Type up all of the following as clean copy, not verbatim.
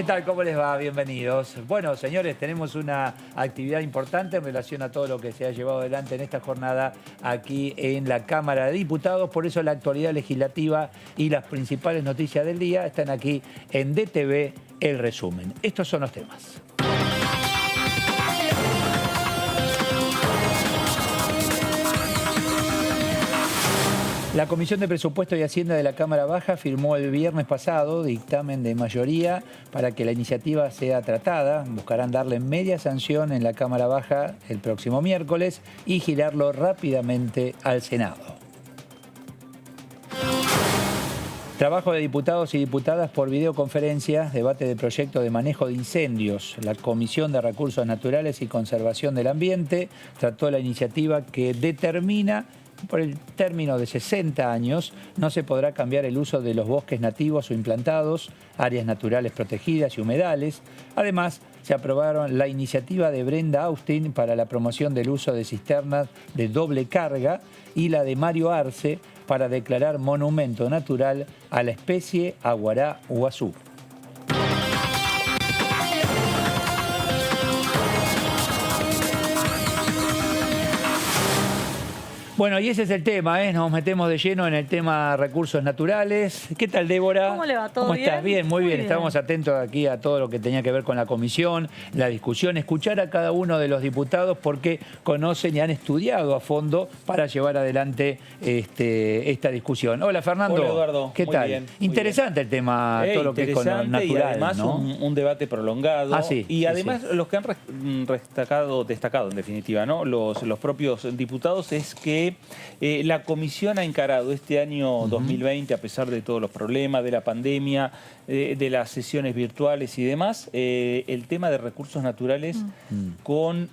tal? ¿Cómo les va? Bienvenidos. Bueno, señores, tenemos una actividad importante en relación a todo lo que se ha llevado adelante en esta jornada aquí en la Cámara de Diputados. Por eso la actualidad legislativa y las principales noticias del día están aquí en DTV, el resumen. Estos son los temas. La Comisión de Presupuesto y Hacienda de la Cámara Baja firmó el viernes pasado dictamen de mayoría para que la iniciativa sea tratada. Buscarán darle media sanción en la Cámara Baja el próximo miércoles y girarlo rápidamente al Senado. Trabajo de diputados y diputadas por videoconferencia, debate de proyecto de manejo de incendios. La Comisión de Recursos Naturales y Conservación del Ambiente trató la iniciativa que determina por el término de 60 años no se podrá cambiar el uso de los bosques nativos o implantados, áreas naturales protegidas y humedales. Además, se aprobaron la iniciativa de Brenda Austin para la promoción del uso de cisternas de doble carga y la de Mario Arce para declarar monumento natural a la especie aguará uazú. Bueno, y ese es el tema, ¿eh? Nos metemos de lleno en el tema recursos naturales. ¿Qué tal, Débora? ¿Cómo le va? ¿Todo ¿Cómo bien? estás? Bien, muy bien. Estábamos atentos aquí a todo lo que tenía que ver con la comisión, la discusión, escuchar a cada uno de los diputados porque conocen y han estudiado a fondo para llevar adelante esta discusión. Hola, Fernando. Hola, Eduardo. ¿Qué muy tal? Bien, Interesante el tema, todo lo que es con lo natural, y además ¿no? un debate prolongado. Sí, y sí, además sí. Los que han destacado en definitiva, ¿no? Los propios diputados es que la comisión ha encarado este año 2020, a pesar de todos los problemas, de la pandemia, de las sesiones virtuales y demás, el tema de recursos naturales con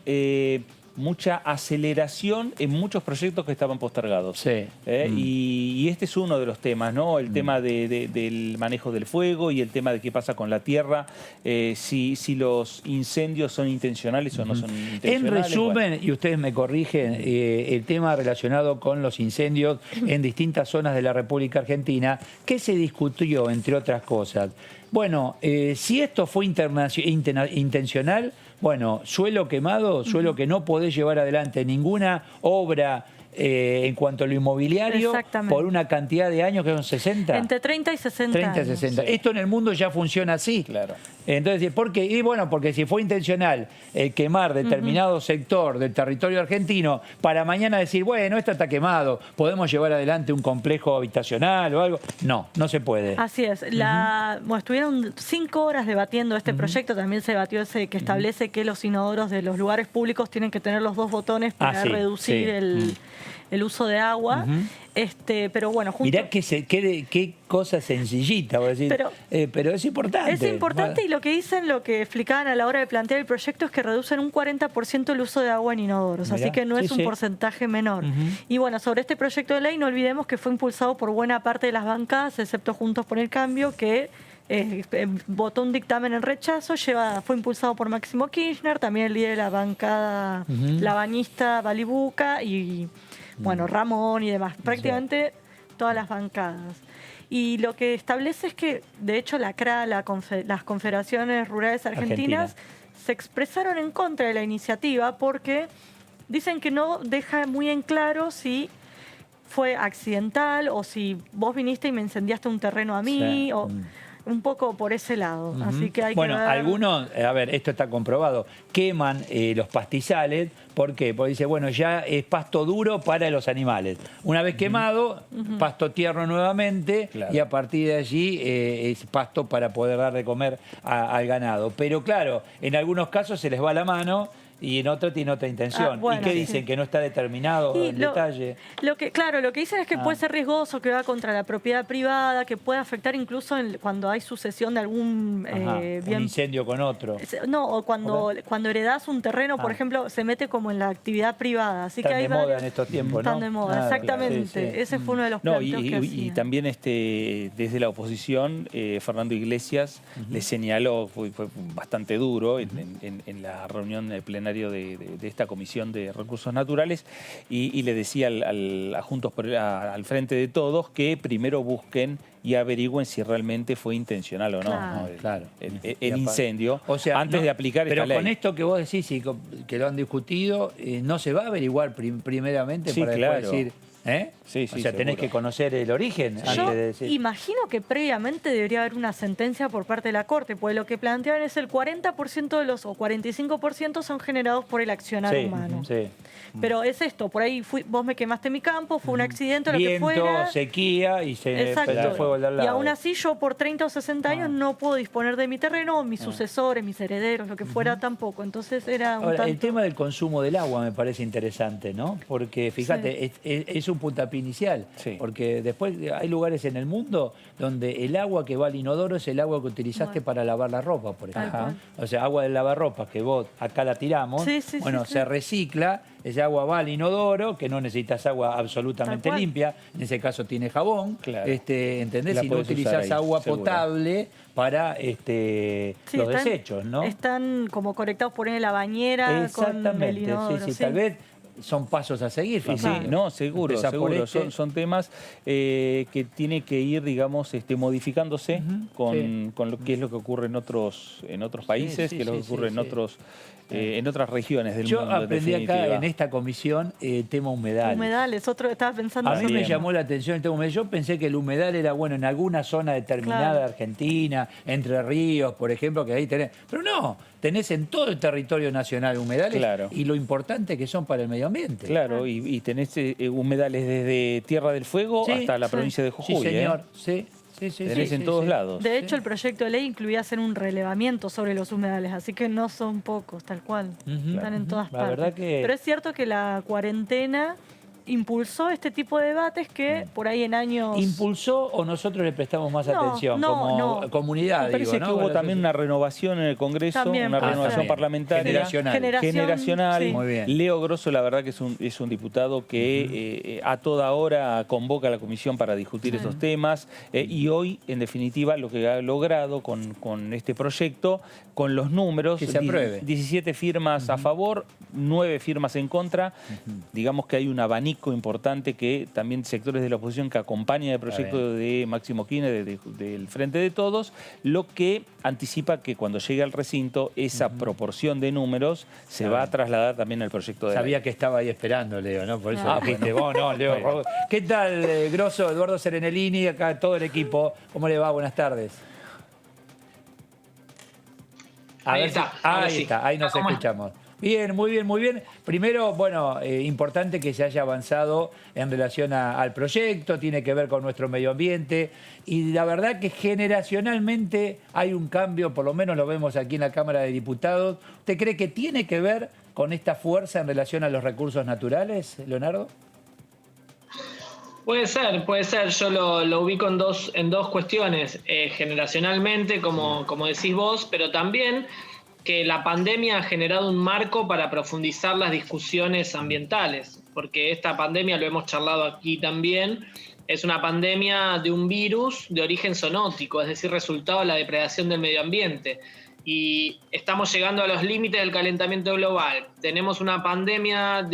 mucha aceleración en muchos proyectos que estaban postergados. Sí. Y este es uno de los temas, ¿no? El tema del manejo del fuego y el tema de qué pasa con la tierra, si los incendios son intencionales o no son intencionales. En resumen, bueno. y ustedes me corrigen, el tema relacionado con los incendios en distintas zonas de la República Argentina, ¿qué se discutió, entre otras cosas? Bueno, si esto fue intencional, bueno, suelo quemado, suelo que no podés llevar adelante ninguna obra en cuanto a lo inmobiliario por una cantidad de años que son 60. Entre 30 y 60 30 y años. 60. Sí. Esto en el mundo ya funciona así. Claro. Entonces, ¿por qué? Y bueno, porque si fue intencional quemar determinado sector del territorio argentino, para mañana decir, bueno, esto está quemado, podemos llevar adelante un complejo habitacional o algo. No, no se puede. Así es. Bueno, estuvieron 5 horas debatiendo este proyecto. También se debatió ese que establece que los inodoros de los lugares públicos tienen que tener los 2 botones para reducir el uso de agua. Pero bueno, Mirá qué cosa sencillita, voy a decir, pero es importante. Es importante, y lo que dicen, lo que explicaban a la hora de plantear el proyecto es que reducen un 40% el uso de agua en inodoros, así que no es un porcentaje menor. Y bueno, sobre este proyecto de ley no olvidemos que fue impulsado por buena parte de las bancadas, excepto Juntos por el Cambio, que votó un dictamen en rechazo. Fue impulsado por Máximo Kirchner, también el líder de la bancada, la bañista Balibuca y bueno, Ramón y demás, prácticamente todas las bancadas. Y lo que establece es que, de hecho, la CRA, las Confederaciones Rurales Argentinas, se expresaron en contra de la iniciativa porque dicen que no deja muy en claro si fue accidental o si vos viniste y me incendiaste un terreno a mí, o un poco por ese lado. Así que hay que ver... algunos, a ver, esto está comprobado, queman los pastizales. ¿Por qué? Porque dice, bueno, ya es pasto duro para los animales. Una vez quemado, pasto tierno nuevamente, y a partir de allí es pasto para poder dar de comer al ganado. Pero claro, en algunos casos se les va la mano y en otro tiene otra intención. Bueno, ¿y qué dicen? ¿Que no está determinado en detalle? Claro, lo que dicen es que puede ser riesgoso, que va contra la propiedad privada, que puede afectar incluso cuando hay sucesión de algún bien... un incendio con otro. No, o cuando heredás un terreno, por ejemplo, se mete como en la actividad privada. Así Están que hay de moda en estos tiempos, ¿no? Están de moda, exactamente. Claro, sí. Ese fue uno de los planteos que hacían. Y también desde la oposición, Fernando Iglesias le señaló, fue bastante duro en la reunión plenaria escenario de esta Comisión de Recursos Naturales, y le decía a Juntos al Frente de Todos que primero busquen y averigüen si realmente fue intencional o no, claro. el incendio, o sea, antes de aplicar esta ley. Pero con esto que vos decís y que lo han discutido, ¿no se va a averiguar primeramente para después decir... Sí, o sea, tenés que conocer el origen antes de decir. Imagino que previamente debería haber una sentencia por parte de la Corte, porque lo que plantean es el 40% de los, o 45% son generados por el accionar humano. Sí. Pero es esto, por ahí vos me quemaste mi campo, fue un accidente, lo Viento, que fuera. sequía y se prendió fuego al de al lado. Y aún así yo por 30 o 60 años no puedo disponer de mi terreno, mis sucesores, mis herederos, lo que fuera tampoco. Entonces era un Ahora, tanto... el tema del consumo del agua me parece interesante, ¿no? Porque fíjate, es un puntapié inicial. Sí. Porque después hay lugares en el mundo donde el agua que va al inodoro es el agua que utilizaste para lavar la ropa, por ejemplo. O sea, agua de lavarropas que vos acá la tiramos, se recicla, ese agua va al inodoro, que no necesitas agua absolutamente limpia, en ese caso tiene jabón, ¿entendés? Si no utilizás agua potable para los desechos, ¿no? Están como conectados por ahí en la bañera con el inodoro. Tal vez son pasos a seguir. No, seguro. Son temas que tiene que ir, digamos, modificándose con lo que es lo que ocurre en otros países, que es lo que ocurre en otras regiones del mundo. Yo aprendí acá en esta comisión tema humedales. Humedales, estaba pensando. A mí me llamó la atención el tema humedales. Yo pensé que el humedal era bueno en alguna zona determinada de Argentina, Entre Ríos, por ejemplo, que ahí tenés. Pero no, tenés en todo el territorio nacional humedales y lo importante que son para el medio ambiente. Claro, y tenés humedales desde Tierra del Fuego hasta la provincia de Jujuy. Sí, señor, sí. Tenés en todos lados. De hecho, el proyecto de ley incluía hacer un relevamiento sobre los humedales, así que no son pocos, tal cual. Están en todas partes. Verdad que... Pero es cierto que la cuarentena impulsó este tipo de debates que por ahí en años... ¿Impulsó o nosotros le prestamos más atención como comunidad? Me parece que hubo también una renovación en el Congreso, una renovación parlamentaria. Generacional. Muy bien. Leo Grosso, la verdad que es un diputado que a toda hora convoca a la comisión para discutir esos temas y hoy, en definitiva, lo que ha logrado con este proyecto, con los números, que se apruebe. 17 firmas a favor, 9 firmas en contra, digamos que hay un abanico importante que también sectores de la oposición que acompañan el proyecto de Máximo Kirchner, del Frente de Todos, lo que anticipa que cuando llegue al recinto esa proporción de números se va a trasladar también al proyecto de ley. Sabía que estaba ahí esperando, Leo, ¿no? Por eso dijiste, vos no, Leo. ¿Qué tal, Grosso? Eduardo Serenellini, acá todo el equipo. ¿Cómo le va? Buenas tardes. Ahí está, ahí nos escuchamos. Bien, muy bien, muy bien. Primero, bueno, importante que se haya avanzado en relación al proyecto, tiene que ver con nuestro medio ambiente y la verdad que generacionalmente hay un cambio, por lo menos lo vemos aquí en la Cámara de Diputados. ¿Usted cree que tiene que ver con esta fuerza en relación a los recursos naturales, Leonardo? Puede ser. Yo lo ubico en dos cuestiones, generacionalmente, como decís vos, pero también que la pandemia ha generado un marco para profundizar las discusiones ambientales, porque esta pandemia, lo hemos charlado aquí también, es una pandemia de un virus de origen zoonótico, es decir, resultado de la depredación del medio ambiente. Y estamos llegando a los límites del calentamiento global. Tenemos una pandemia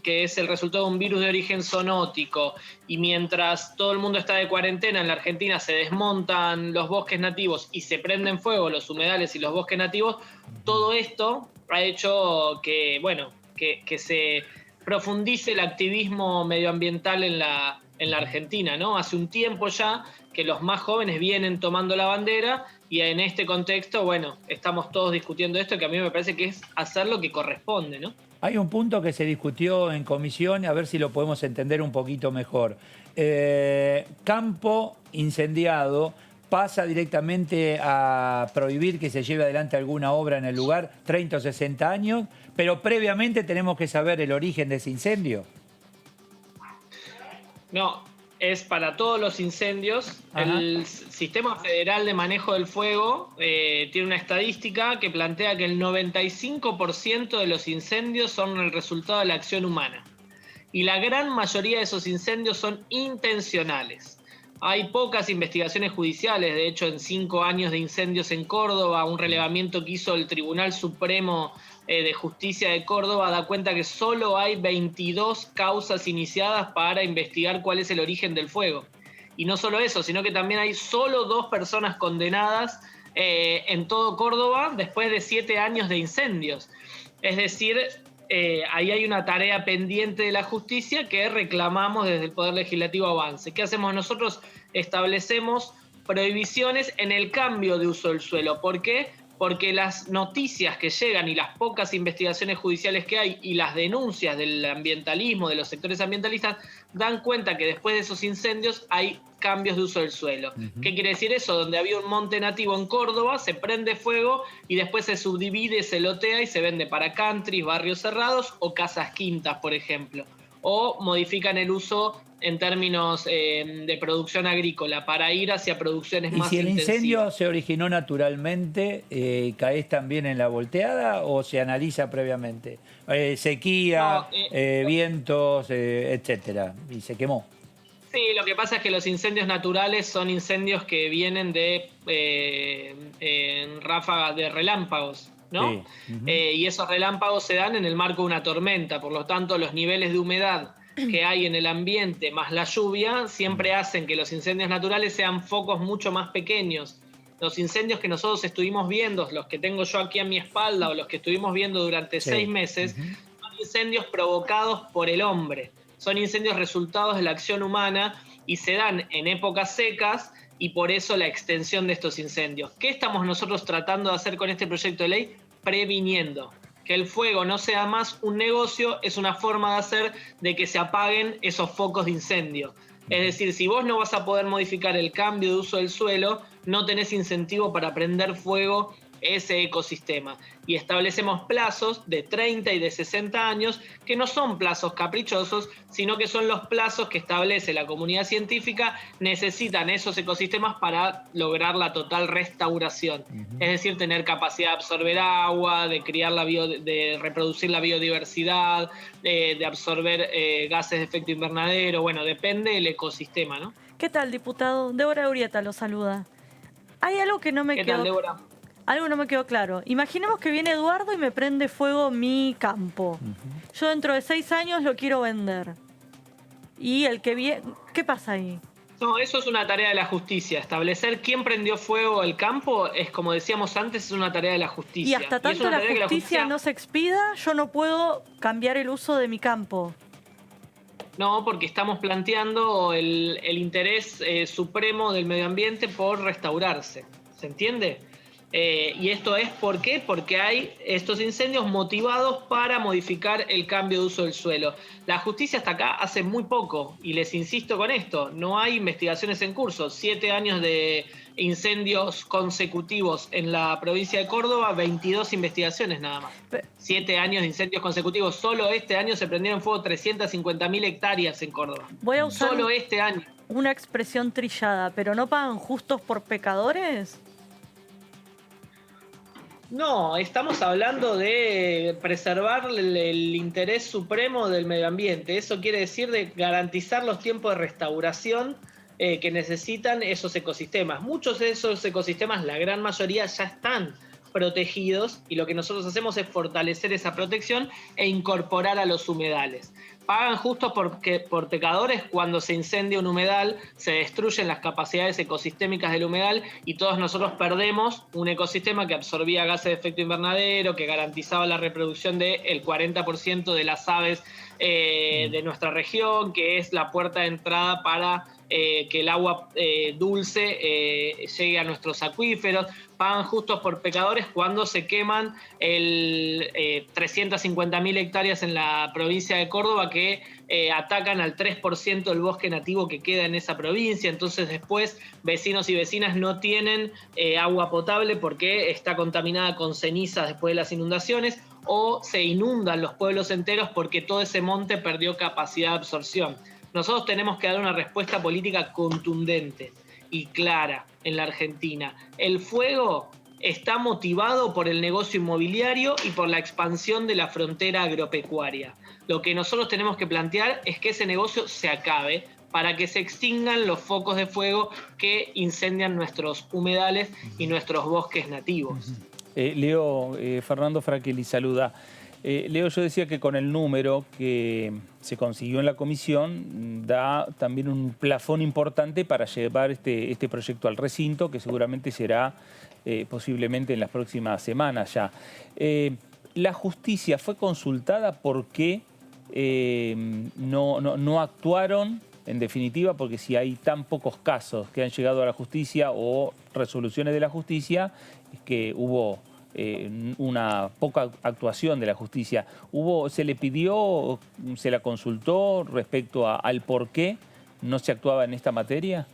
que es el resultado de un virus de origen zoonótico, y mientras todo el mundo está de cuarentena, en la Argentina se desmontan los bosques nativos y se prenden fuego los humedales y los bosques nativos. Todo esto ha hecho que se profundice el activismo medioambiental en la Argentina, ¿no? Hace un tiempo ya que los más jóvenes vienen tomando la bandera y en este contexto, estamos todos discutiendo esto, que a mí me parece que es hacer lo que corresponde, ¿no? Hay un punto que se discutió en comisión, a ver si lo podemos entender un poquito mejor. Campo incendiado pasa directamente a prohibir que se lleve adelante alguna obra en el lugar 30 o 60 años, pero previamente tenemos que saber el origen de ese incendio. No, es para todos los incendios. El Sistema Federal de Manejo del Fuego tiene una estadística que plantea que el 95% de los incendios son el resultado de la acción humana. Y la gran mayoría de esos incendios son intencionales. Hay pocas investigaciones judiciales, de hecho en 5 años de incendios en Córdoba, un relevamiento que hizo el Tribunal Supremo de Justicia de Córdoba da cuenta que solo hay 22 causas iniciadas para investigar cuál es el origen del fuego. Y no solo eso, sino que también hay solo 2 personas condenadas en todo Córdoba después de 7 años de incendios. Es decir, ahí hay una tarea pendiente de la justicia que reclamamos desde el Poder Legislativo avance. ¿Qué hacemos nosotros? Establecemos prohibiciones en el cambio de uso del suelo. ¿Por qué? Porque las noticias que llegan y las pocas investigaciones judiciales que hay y las denuncias del ambientalismo, de los sectores ambientalistas, dan cuenta que después de esos incendios hay cambios de uso del suelo. ¿Qué quiere decir eso? Donde había un monte nativo en Córdoba, se prende fuego y después se subdivide, se lotea y se vende para countries, barrios cerrados o casas quintas, por ejemplo. O modifican el uso en términos de producción agrícola para ir hacia producciones más intensivas. ¿Y si el incendio se originó naturalmente, caes también en la volteada o se analiza previamente? Sequía, vientos, etcétera, y se quemó. Sí, lo que pasa es que los incendios naturales son incendios que vienen de ráfagas de relámpagos, ¿no? Sí. Y esos relámpagos se dan en el marco de una tormenta, por lo tanto los niveles de humedad que hay en el ambiente más la lluvia siempre hacen que los incendios naturales sean focos mucho más pequeños. Los incendios que nosotros estuvimos viendo, los que tengo yo aquí a mi espalda o los que estuvimos viendo durante 6 meses, son incendios provocados por el hombre. Son incendios resultados de la acción humana y se dan en épocas secas y por eso la extensión de estos incendios. ¿Qué estamos nosotros tratando de hacer con este proyecto de ley? Previniendo. Que el fuego no sea más un negocio, es una forma de hacer de que se apaguen esos focos de incendio. Es decir, si vos no vas a poder modificar el cambio de uso del suelo, no tenés incentivo para prender fuego ese ecosistema. Y establecemos plazos de 30 y de 60 años que no son plazos caprichosos, sino que son los plazos que establece la comunidad científica, necesitan esos ecosistemas para lograr la total restauración. Es decir, tener capacidad de absorber agua, de criar de reproducir la biodiversidad, de absorber gases de efecto invernadero, bueno, depende del ecosistema, ¿no? ¿Qué tal, diputado? Débora Urieta lo saluda. Hay algo que no me quedó... ¿Qué tal, Débora? Algo no me quedó claro. Imaginemos que viene Eduardo y me prende fuego mi campo. Yo dentro de 6 años lo quiero vender. Y el que viene... ¿Qué pasa ahí? No, eso es una tarea de la justicia. Establecer quién prendió fuego el campo es, como decíamos antes, es una tarea de la justicia. Y hasta tanto la justicia no se expida, yo no puedo cambiar el uso de mi campo. No, porque estamos planteando el interés supremo del medio ambiente por restaurarse. ¿Se entiende? Y esto es ¿por qué? Porque hay estos incendios motivados para modificar el cambio de uso del suelo. La justicia hasta acá hace muy poco, y les insisto con esto, no hay investigaciones en curso. 7 años de incendios consecutivos en la provincia de Córdoba, 22 investigaciones nada más. 7 años de incendios consecutivos. Solo este año se prendieron fuego 350.000 hectáreas en Córdoba. Voy a usar solo este año. Una expresión trillada, ¿pero no pagan justos por pecadores? No, estamos hablando de preservar el interés supremo del medio ambiente. Eso quiere decir de garantizar los tiempos de restauración que necesitan esos ecosistemas. Muchos de esos ecosistemas, la gran mayoría, ya están protegidos y lo que nosotros hacemos es fortalecer esa protección e incorporar a los humedales. Pagan justos por pecadores cuando se incendia un humedal, se destruyen las capacidades ecosistémicas del humedal y todos nosotros perdemos un ecosistema que absorbía gases de efecto invernadero, que garantizaba la reproducción del 40% de las aves de nuestra región, que es la puerta de entrada para que el agua dulce llegue a nuestros acuíferos. Pagan justos por pecadores cuando se queman 350.000 hectáreas en la provincia de Córdoba que atacan al 3% del bosque nativo que queda en esa provincia. Entonces después vecinos y vecinas no tienen agua potable porque está contaminada con cenizas después de las inundaciones, o se inundan los pueblos enteros porque todo ese monte perdió capacidad de absorción. Nosotros tenemos que dar una respuesta política contundente y clara en la Argentina. El fuego está motivado por el negocio inmobiliario y por la expansión de la frontera agropecuaria. Lo que nosotros tenemos que plantear es que ese negocio se acabe para que se extingan los focos de fuego que incendian nuestros humedales y nuestros bosques nativos. Leo, Fernando Fraquelli saluda. Leo, yo decía que con el número que se consiguió en la comisión da también un plafón importante para llevar este proyecto al recinto, que seguramente será posiblemente en las próximas semanas ya. ¿La justicia fue consultada? ¿Por qué no actuaron? En definitiva, porque si hay tan pocos casos que han llegado a la justicia o resoluciones de la justicia, es que hubo una poca actuación de la justicia. ¿Se le pidió, se la consultó respecto al por qué no se actuaba en esta materia?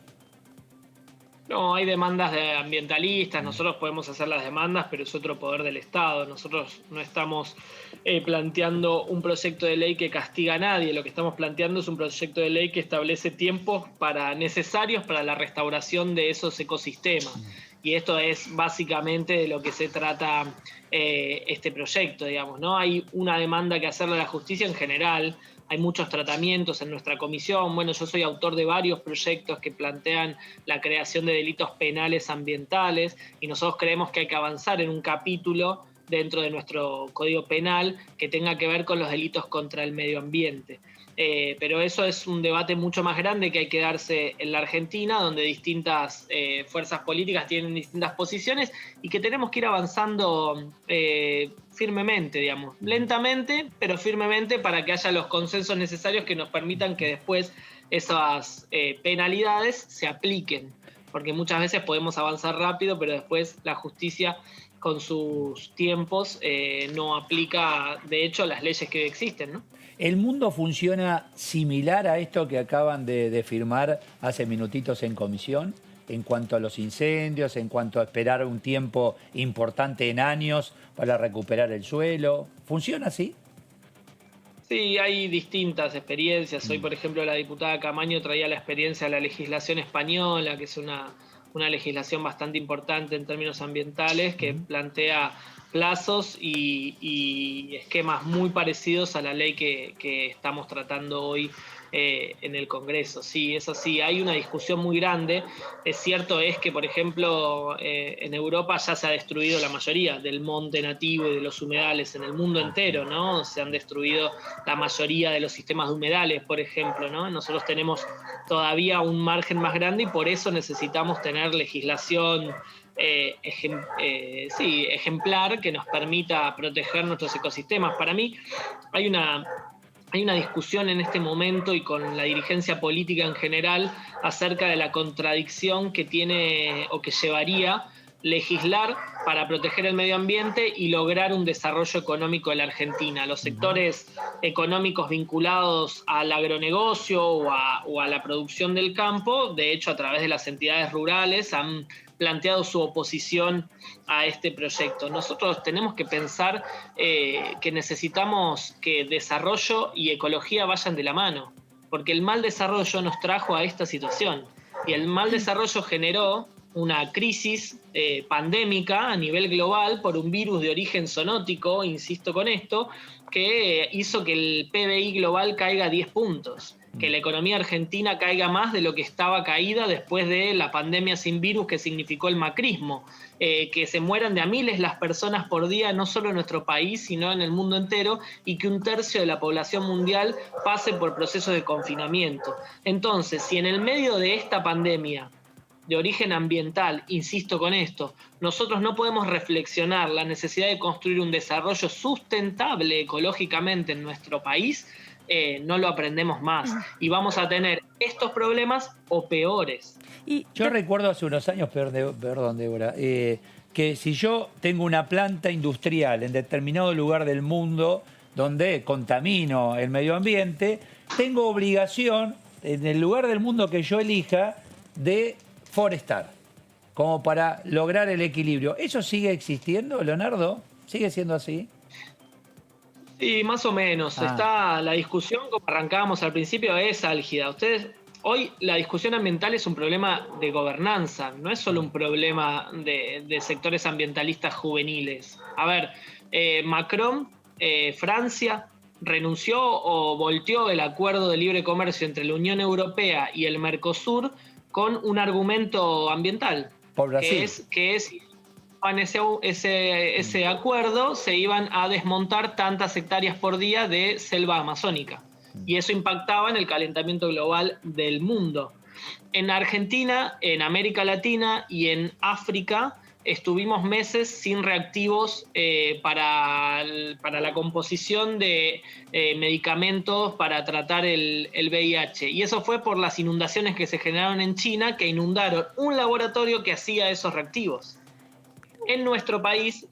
No, hay demandas de ambientalistas, nosotros podemos hacer las demandas, pero es otro poder del Estado. Nosotros no estamos planteando un proyecto de ley que castiga a nadie, lo que estamos planteando es un proyecto de ley que establece tiempos necesarios para la restauración de esos ecosistemas. Y esto es básicamente de lo que se trata este proyecto, digamos, ¿no? Hay una demanda que hacerle a la justicia en general. Hay muchos tratamientos en nuestra comisión. Bueno, yo soy autor de varios proyectos que plantean la creación de delitos penales ambientales y nosotros creemos que hay que avanzar en un capítulo dentro de nuestro Código Penal que tenga que ver con los delitos contra el medio ambiente. Pero eso es un debate mucho más grande que hay que darse en la Argentina, donde distintas fuerzas políticas tienen distintas posiciones y que tenemos que ir avanzando firmemente, digamos, lentamente, pero firmemente para que haya los consensos necesarios que nos permitan que después esas penalidades se apliquen. Porque muchas veces podemos avanzar rápido, pero después la justicia con sus tiempos no aplica, de hecho, las leyes que existen, ¿no? ¿El mundo funciona similar a esto que acaban de firmar hace minutitos en comisión? En cuanto a los incendios, en cuanto a esperar un tiempo importante en años para recuperar el suelo. ¿Funciona así? Sí, hay distintas experiencias. Hoy, por ejemplo, la diputada Camaño traía la experiencia de la legislación española, que es una legislación bastante importante en términos ambientales, que plantea plazos y esquemas muy parecidos a la ley que estamos tratando hoy en el Congreso. Sí, eso sí, hay una discusión muy grande. Es cierto es que, por ejemplo, en Europa ya se ha destruido la mayoría del monte nativo y de los humedales en el mundo entero, ¿no? Se han destruido la mayoría de los sistemas de humedales, por ejemplo, ¿no? Nosotros tenemos todavía un margen más grande y por eso necesitamos tener legislación ejemplar que nos permita proteger nuestros ecosistemas. Para mí hay una discusión en este momento y con la dirigencia política en general acerca de la contradicción que tiene o que llevaría legislar para proteger el medio ambiente y lograr un desarrollo económico en la Argentina. Los sectores económicos vinculados al agronegocio o a la producción del campo, de hecho a través de las entidades rurales, han planteado su oposición a este proyecto. Nosotros tenemos que pensar que necesitamos que desarrollo y ecología vayan de la mano, porque el mal desarrollo nos trajo a esta situación y el mal desarrollo generó una crisis pandémica a nivel global por un virus de origen zoonótico, insisto con esto, que hizo que el PBI global caiga 10 puntos, que la economía argentina caiga más de lo que estaba caída después de la pandemia sin virus que significó el macrismo, que se mueran de a miles las personas por día, no solo en nuestro país, sino en el mundo entero, y que 1/3 de la población mundial pase por procesos de confinamiento. Entonces, si en el medio de esta pandemia de origen ambiental, insisto con esto, nosotros no podemos reflexionar la necesidad de construir un desarrollo sustentable ecológicamente en nuestro país, no lo aprendemos más y vamos a tener estos problemas o peores. Yo recuerdo hace unos años, perdón Débora, que si yo tengo una planta industrial en determinado lugar del mundo donde contamino el medio ambiente, tengo obligación en el lugar del mundo que yo elija de forestar, como para lograr el equilibrio. ¿Eso sigue existiendo, Leonardo? ¿Sigue siendo así? Sí, más o menos. Está la discusión, como arrancábamos al principio, es álgida. Hoy la discusión ambiental es un problema de gobernanza, no es solo un problema de sectores ambientalistas juveniles. A ver, Macron, Francia, renunció o volteó el acuerdo de libre comercio entre la Unión Europea y el Mercosur con un argumento ambiental. Por Brasil. Que es ese acuerdo, se iban a desmontar tantas hectáreas por día de selva amazónica. Y eso impactaba en el calentamiento global del mundo. En Argentina, en América Latina y en África estuvimos meses sin reactivos para la composición de medicamentos para tratar el VIH. Y eso fue por las inundaciones que se generaron en China, que inundaron un laboratorio que hacía esos reactivos. En nuestro país,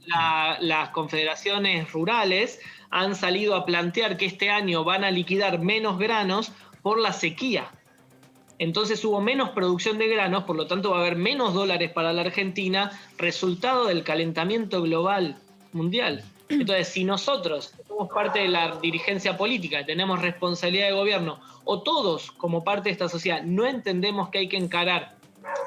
las confederaciones rurales han salido a plantear que este año van a liquidar menos granos por la sequía. Entonces hubo menos producción de granos, por lo tanto va a haber menos dólares para la Argentina, resultado del calentamiento global mundial. Entonces, si nosotros somos parte de la dirigencia política, tenemos responsabilidad de gobierno, o todos como parte de esta sociedad no entendemos que hay que encarar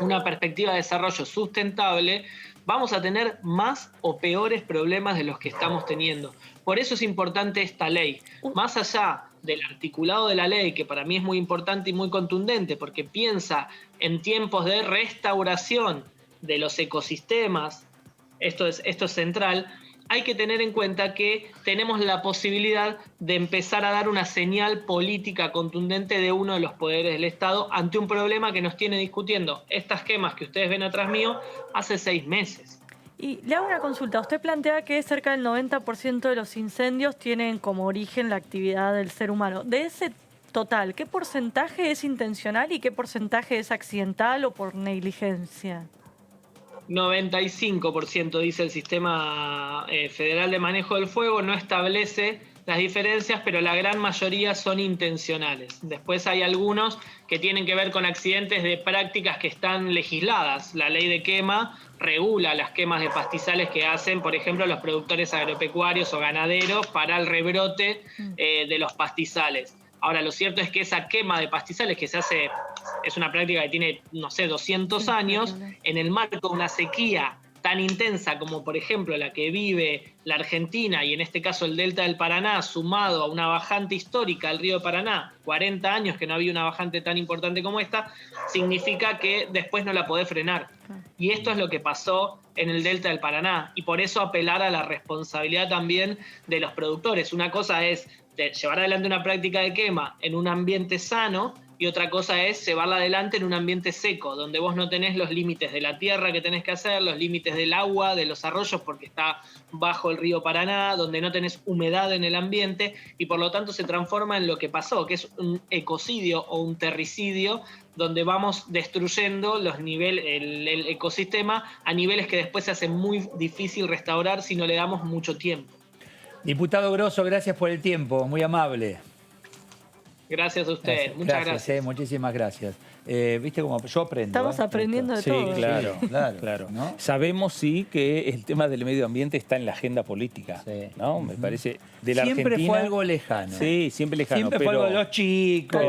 una perspectiva de desarrollo sustentable, vamos a tener más o peores problemas de los que estamos teniendo. Por eso es importante esta ley. Más allá del articulado de la ley, que para mí es muy importante y muy contundente, porque piensa en tiempos de restauración de los ecosistemas, esto es central, hay que tener en cuenta que tenemos la posibilidad de empezar a dar una señal política contundente de uno de los poderes del Estado ante un problema que nos tiene discutiendo estas quemas que ustedes ven atrás mío hace 6 meses. Y le hago una consulta. Usted plantea que cerca del 90% de los incendios tienen como origen la actividad del ser humano. De ese total, ¿qué porcentaje es intencional y qué porcentaje es accidental o por negligencia? 95% dice el Sistema Federal de Manejo del Fuego, no establece las diferencias, pero la gran mayoría son intencionales. Después hay algunos que tienen que ver con accidentes de prácticas que están legisladas. La ley de quema regula las quemas de pastizales que hacen, por ejemplo, los productores agropecuarios o ganaderos para el rebrote de los pastizales. Ahora, lo cierto es que esa quema de pastizales que se hace, es una práctica que tiene, no sé, 200 años, en el marco de una sequía tan intensa como, por ejemplo, la que vive la Argentina y en este caso el Delta del Paraná, sumado a una bajante histórica del río Paraná, 40 años que no había una bajante tan importante como esta, significa que después no la podés frenar. Y esto es lo que pasó en el Delta del Paraná, y por eso apelar a la responsabilidad también de los productores. Una cosa es llevar adelante una práctica de quema en un ambiente sano, y otra cosa es llevarla adelante en un ambiente seco, donde vos no tenés los límites de la tierra que tenés que hacer, los límites del agua, de los arroyos, porque está bajo el río Paraná, donde no tenés humedad en el ambiente, y por lo tanto se transforma en lo que pasó, que es un ecocidio o un terricidio, donde vamos destruyendo el ecosistema a niveles que después se hace muy difícil restaurar si no le damos mucho tiempo. Diputado Grosso, gracias por el tiempo, muy amable. Gracias a ustedes, muchas gracias. Muchísimas gracias. Viste cómo yo aprendo. Estamos aprendiendo de todo. Sí, claro. ¿No? Sabemos, sí, que el tema del medio ambiente está en la agenda política, ¿no? Me parece, de la siempre Argentina. Fue algo lejano. Sí, siempre lejano. Siempre fue algo de los chicos.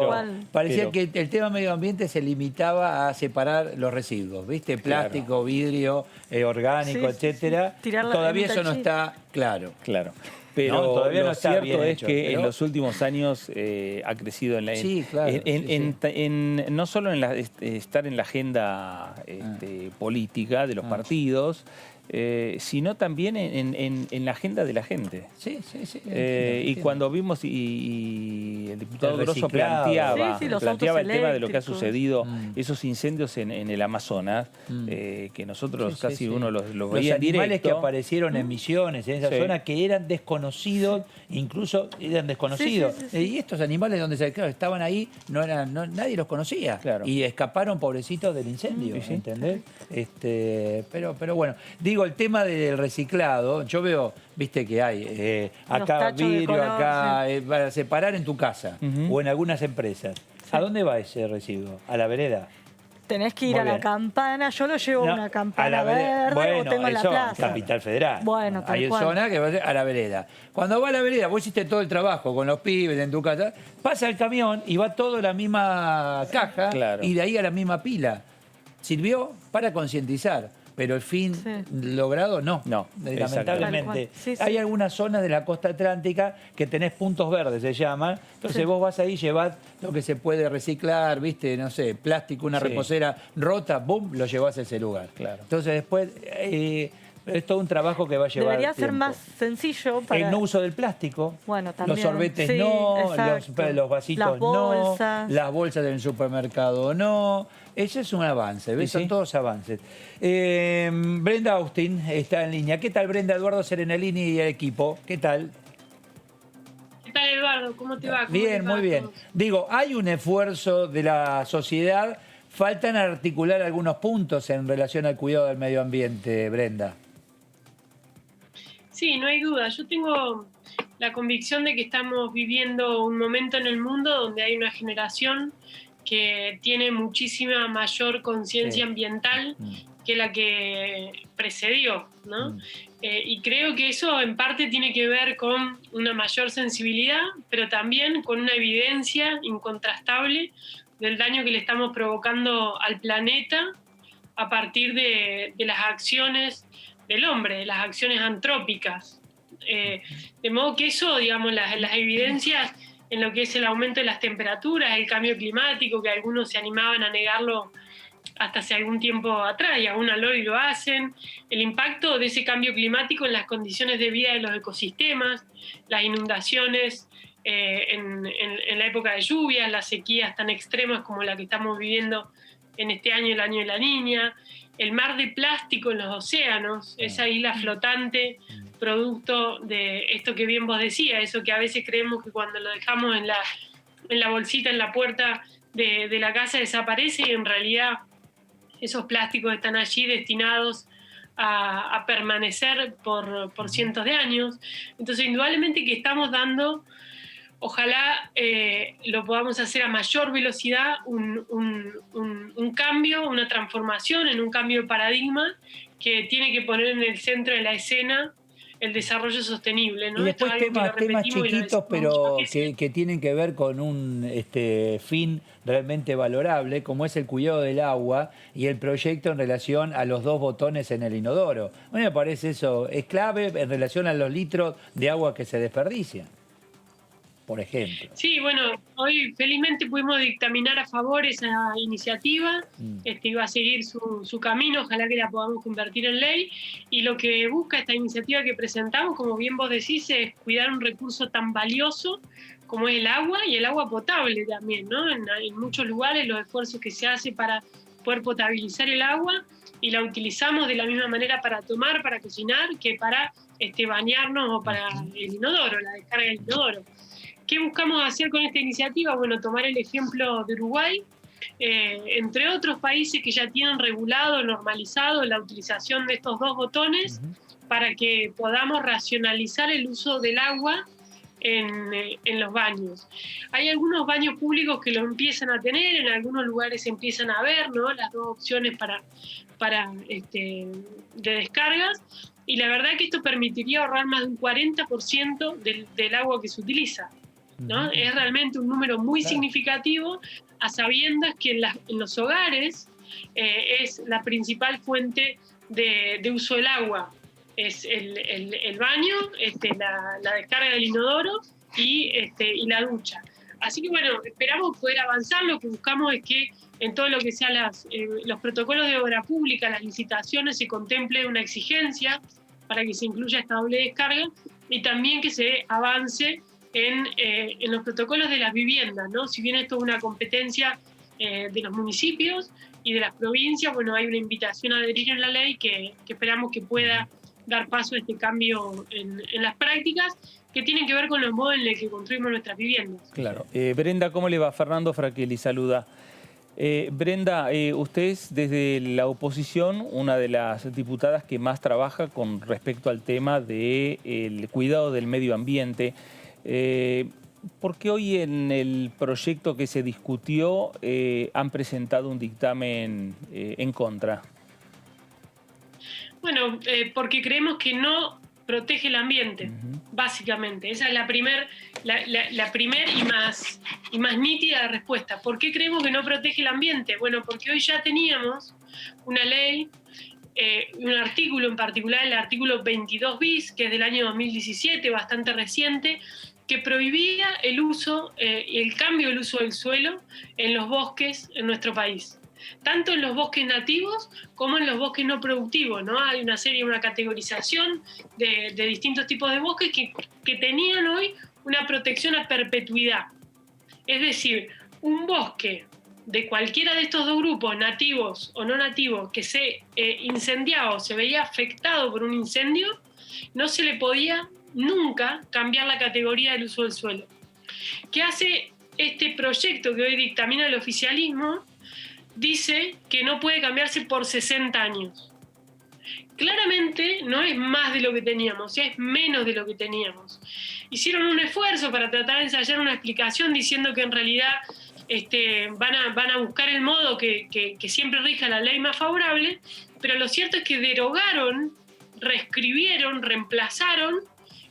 Parecía pero, que el tema medio ambiente se limitaba a separar los residuos, ¿viste? Plástico, vidrio, orgánico, etcétera. Todavía eso no está claro. Claro. Pero no, todavía lo cierto es hecho, que en los últimos años ha crecido no solo en estar en la agenda política de los partidos, sino también en la agenda de la gente. Sí. Y cuando vimos y el diputado Grosso planteaba el tema de lo que ha sucedido, esos incendios en el Amazonas, que nosotros casi uno los veía en directo. Los animales que aparecieron en Misiones, en esa zona, que eran desconocidos, incluso eran desconocidos. Y estos animales donde estaban ahí, nadie los conocía. Claro. Y escaparon, pobrecitos, del incendio, ¿entendés? Pero bueno, digo, el tema del reciclado, yo veo, viste que hay acá vidrio, acá, para separar en tu casa o en algunas empresas. ¿A dónde va ese residuo? ¿A la vereda? Tenés que ir a la campana, yo lo llevo a una campana verde o tengo en la plaza. Capital Federal. Bueno, hay zona que va a la vereda. Cuando va a la vereda, vos hiciste todo el trabajo con los pibes en tu casa, pasa el camión y va todo a la misma caja y de ahí a la misma pila. ¿Sirvió? Para concientizar. Pero el fin logrado no, lamentablemente. Hay algunas zonas de la costa atlántica que tenés puntos verdes, se llaman. Entonces vos vas ahí, llevás lo que se puede reciclar, viste, no sé, plástico, una reposera rota, boom, lo llevás a ese lugar. Claro. Entonces después Es todo un trabajo que va a llevar Debería ser tiempo. más sencillo para... El no uso del plástico. Bueno, también. Los sorbetes sí, no, exacto. los vasitos las bolsas. no, las bolsas del supermercado no. Ese es un avance, ¿ves? Sí, sí. Son todos avances. Brenda Austin está en línea. ¿Qué tal, Brenda? Eduardo Serenalini y el equipo. ¿Qué tal? ¿Qué tal, Eduardo? ¿Cómo te va? ¿Cómo Bien, te va muy a bien. todos? Digo, hay un esfuerzo de la sociedad. Faltan articular algunos puntos en relación al cuidado del medio ambiente, Brenda. Sí, no hay duda. Yo tengo la convicción de que estamos viviendo un momento en el mundo donde hay una generación que tiene muchísima mayor conciencia Sí. ambiental que la que precedió, ¿no? Y creo que eso en parte tiene que ver con una mayor sensibilidad, pero también con una evidencia incontrastable del daño que le estamos provocando al planeta a partir de las acciones del hombre, de las acciones antrópicas. De modo que eso, digamos, las evidencias en lo que es el aumento de las temperaturas, el cambio climático, que algunos se animaban a negarlo hasta hace algún tiempo atrás, y aún hoy lo hacen, el impacto de ese cambio climático en las condiciones de vida de los ecosistemas, las inundaciones en la época de lluvias, las sequías tan extremas como la que estamos viviendo en este año, el año de la Niña, el mar de plástico en los océanos, esa isla flotante, producto de esto que bien vos decías, eso que a veces creemos que cuando lo dejamos en la bolsita, en la puerta de la casa desaparece, y en realidad esos plásticos están allí destinados a permanecer por cientos de años. Entonces, indudablemente que estamos dando, ojalá lo podamos hacer a mayor velocidad, un cambio, una transformación, en un cambio de paradigma que tiene que poner en el centro de la escena el desarrollo sostenible, ¿no? Y después temas chiquitos, pero que tienen que ver con un fin realmente valorable, como es el cuidado del agua y el proyecto en relación a los 2 botones en el inodoro. A mí me parece eso es clave en relación a los litros de agua que se desperdician, por ejemplo. Sí, bueno, hoy felizmente pudimos dictaminar a favor esa iniciativa, va a seguir su camino, ojalá que la podamos convertir en ley, y lo que busca esta iniciativa que presentamos, como bien vos decís, es cuidar un recurso tan valioso como es el agua, y el agua potable también, ¿no? En muchos lugares los esfuerzos que se hace para poder potabilizar el agua, y la utilizamos de la misma manera para tomar, para cocinar, que para bañarnos o para el inodoro, la descarga del inodoro. ¿Qué buscamos hacer con esta iniciativa? Bueno, tomar el ejemplo de Uruguay, entre otros países que ya tienen regulado, normalizado la utilización de estos 2 botones, para que podamos racionalizar el uso del agua en los baños. Hay algunos baños públicos que lo empiezan a tener, en algunos lugares se empiezan a ver, ¿no?, las 2 opciones de descargas, y la verdad que esto permitiría ahorrar más de un 40% del agua que se utiliza, ¿no? Es realmente un número muy significativo, a sabiendas que en los hogares es la principal fuente de uso del agua. Es el baño, la descarga del inodoro y la ducha. Así que bueno, esperamos poder avanzar. Lo que buscamos es que en todo lo que sea los protocolos de obra pública, las licitaciones, se contemple una exigencia para que se incluya esta doble descarga, y también que se avance en los protocolos de las viviendas, ¿no? Si bien esto es una competencia de los municipios y de las provincias, bueno, hay una invitación a adherir en la ley que esperamos que pueda dar paso a este cambio en las prácticas que tienen que ver con los modos en los que construimos nuestras viviendas. Claro. Brenda, ¿cómo le va? Fernando Fraquelli saluda. Brenda, usted es desde la oposición una de las diputadas que más trabaja con respecto al tema del cuidado del medio ambiente. ¿Por qué hoy en el proyecto que se discutió han presentado un dictamen en contra? Bueno, porque creemos que no protege el ambiente, básicamente. Esa es la primer y más nítida respuesta. ¿Por qué creemos que no protege el ambiente? Bueno, porque hoy ya teníamos una ley, un artículo en particular, el artículo 22 bis, que es del año 2017, bastante reciente, que prohibía el uso y el cambio del uso del suelo en los bosques en nuestro país. tanto en los bosques nativos como en los bosques no productivos, ¿no? Hay una categorización de distintos tipos de bosques que tenían hoy una protección a perpetuidad. Es decir, un bosque de cualquiera de estos dos grupos, nativos o no nativos, que se incendiaba o se veía afectado por un incendio, no se le podía nunca cambiar la categoría del uso del suelo. ¿Qué hace este proyecto que hoy dictamina el oficialismo? Dice que no puede cambiarse por 60 años. Claramente no es más de lo que teníamos, es menos de lo que teníamos. Hicieron un esfuerzo para tratar de ensayar una explicación diciendo que en realidad van a buscar el modo que siempre rija la ley más favorable, pero lo cierto es que derogaron, reescribieron, reemplazaron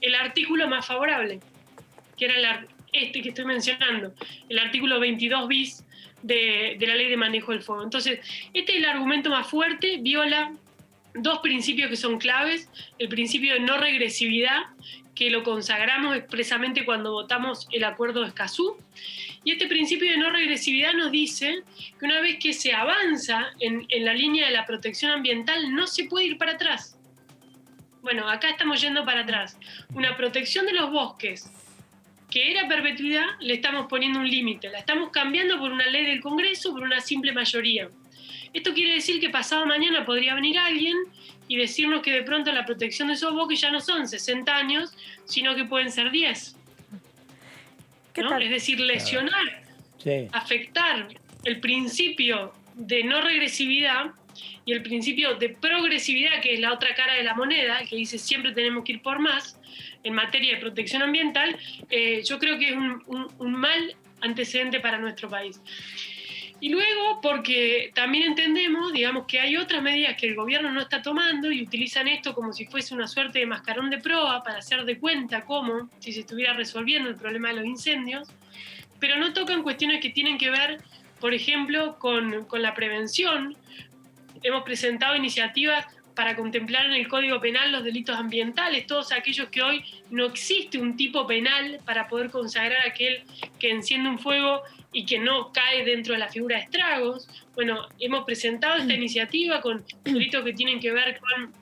el artículo más favorable, que era que estoy mencionando, el artículo 22 bis de la Ley de Manejo del Fuego. Entonces, este es el argumento más fuerte, viola dos principios que son claves: el principio de no regresividad, que lo consagramos expresamente cuando votamos el Acuerdo de Escazú, y este principio de no regresividad nos dice que una vez que se avanza en la línea de la protección ambiental, no se puede ir para atrás. Bueno, acá estamos yendo para atrás. Una protección de los bosques que era perpetuidad, le estamos poniendo un límite, la estamos cambiando por una ley del Congreso, por una simple mayoría. Esto quiere decir que pasado mañana podría venir alguien y decirnos que de pronto la protección de esos bosques ya no son 60 años, sino que pueden ser 10. ¿No? Es decir, lesionar, afectar el principio de no regresividad y el principio de progresividad, que es la otra cara de la moneda, que dice siempre tenemos que ir por más en materia de protección ambiental. Yo creo que es un mal antecedente para nuestro país. Y luego, porque también entendemos, digamos, que hay otras medidas que el gobierno no está tomando y utilizan esto como si fuese una suerte de mascarón de proa para hacer de cuenta como si se estuviera resolviendo el problema de los incendios, pero no tocan cuestiones que tienen que ver, por ejemplo, con la prevención. Hemos presentado iniciativas para contemplar en el Código Penal los delitos ambientales, todos aquellos que hoy no existe un tipo penal para poder consagrar a aquel que enciende un fuego y que no cae dentro de la figura de estragos. Bueno, hemos presentado esta iniciativa con delitos que tienen que ver con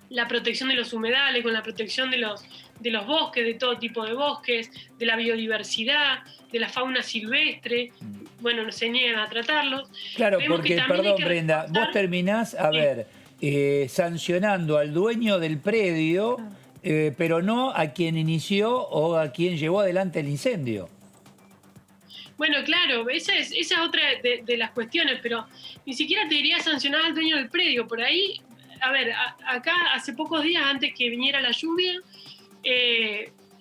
la protección de los humedales, con la protección de los bosques, de todo tipo de bosques, de la biodiversidad, de la fauna silvestre. Bueno, no se niegan a tratarlos. Claro, porque, perdón, Brenda, vos terminás, sancionando al dueño del predio, pero no a quien inició o a quien llevó adelante el incendio. Bueno, claro, esa es otra de las cuestiones, pero ni siquiera te diría sancionar al dueño del predio. Por ahí, acá hace pocos días, antes que viniera la lluvia,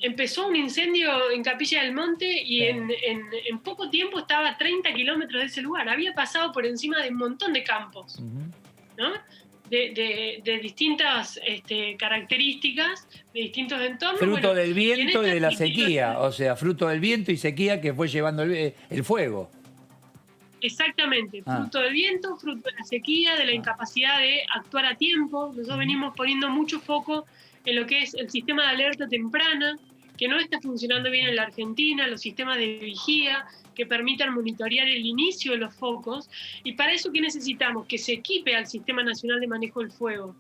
empezó un incendio en Capilla del Monte y en poco tiempo estaba a 30 kilómetros de ese lugar. Había pasado por encima de un montón de campos, ¿no? De distintas características, de distintos entornos. Fruto del viento y de la sequía, o sea, fruto del viento y sequía que fue llevando el fuego. Exactamente, fruto del viento, fruto de la sequía, de la incapacidad de actuar a tiempo. Nosotros venimos poniendo mucho foco en lo que es el sistema de alerta temprana, que no está funcionando bien en la Argentina, los sistemas de vigía que permitan monitorear el inicio de los focos. Y para eso, ¿qué necesitamos? Que se equipe al Sistema Nacional de Manejo del Fuego.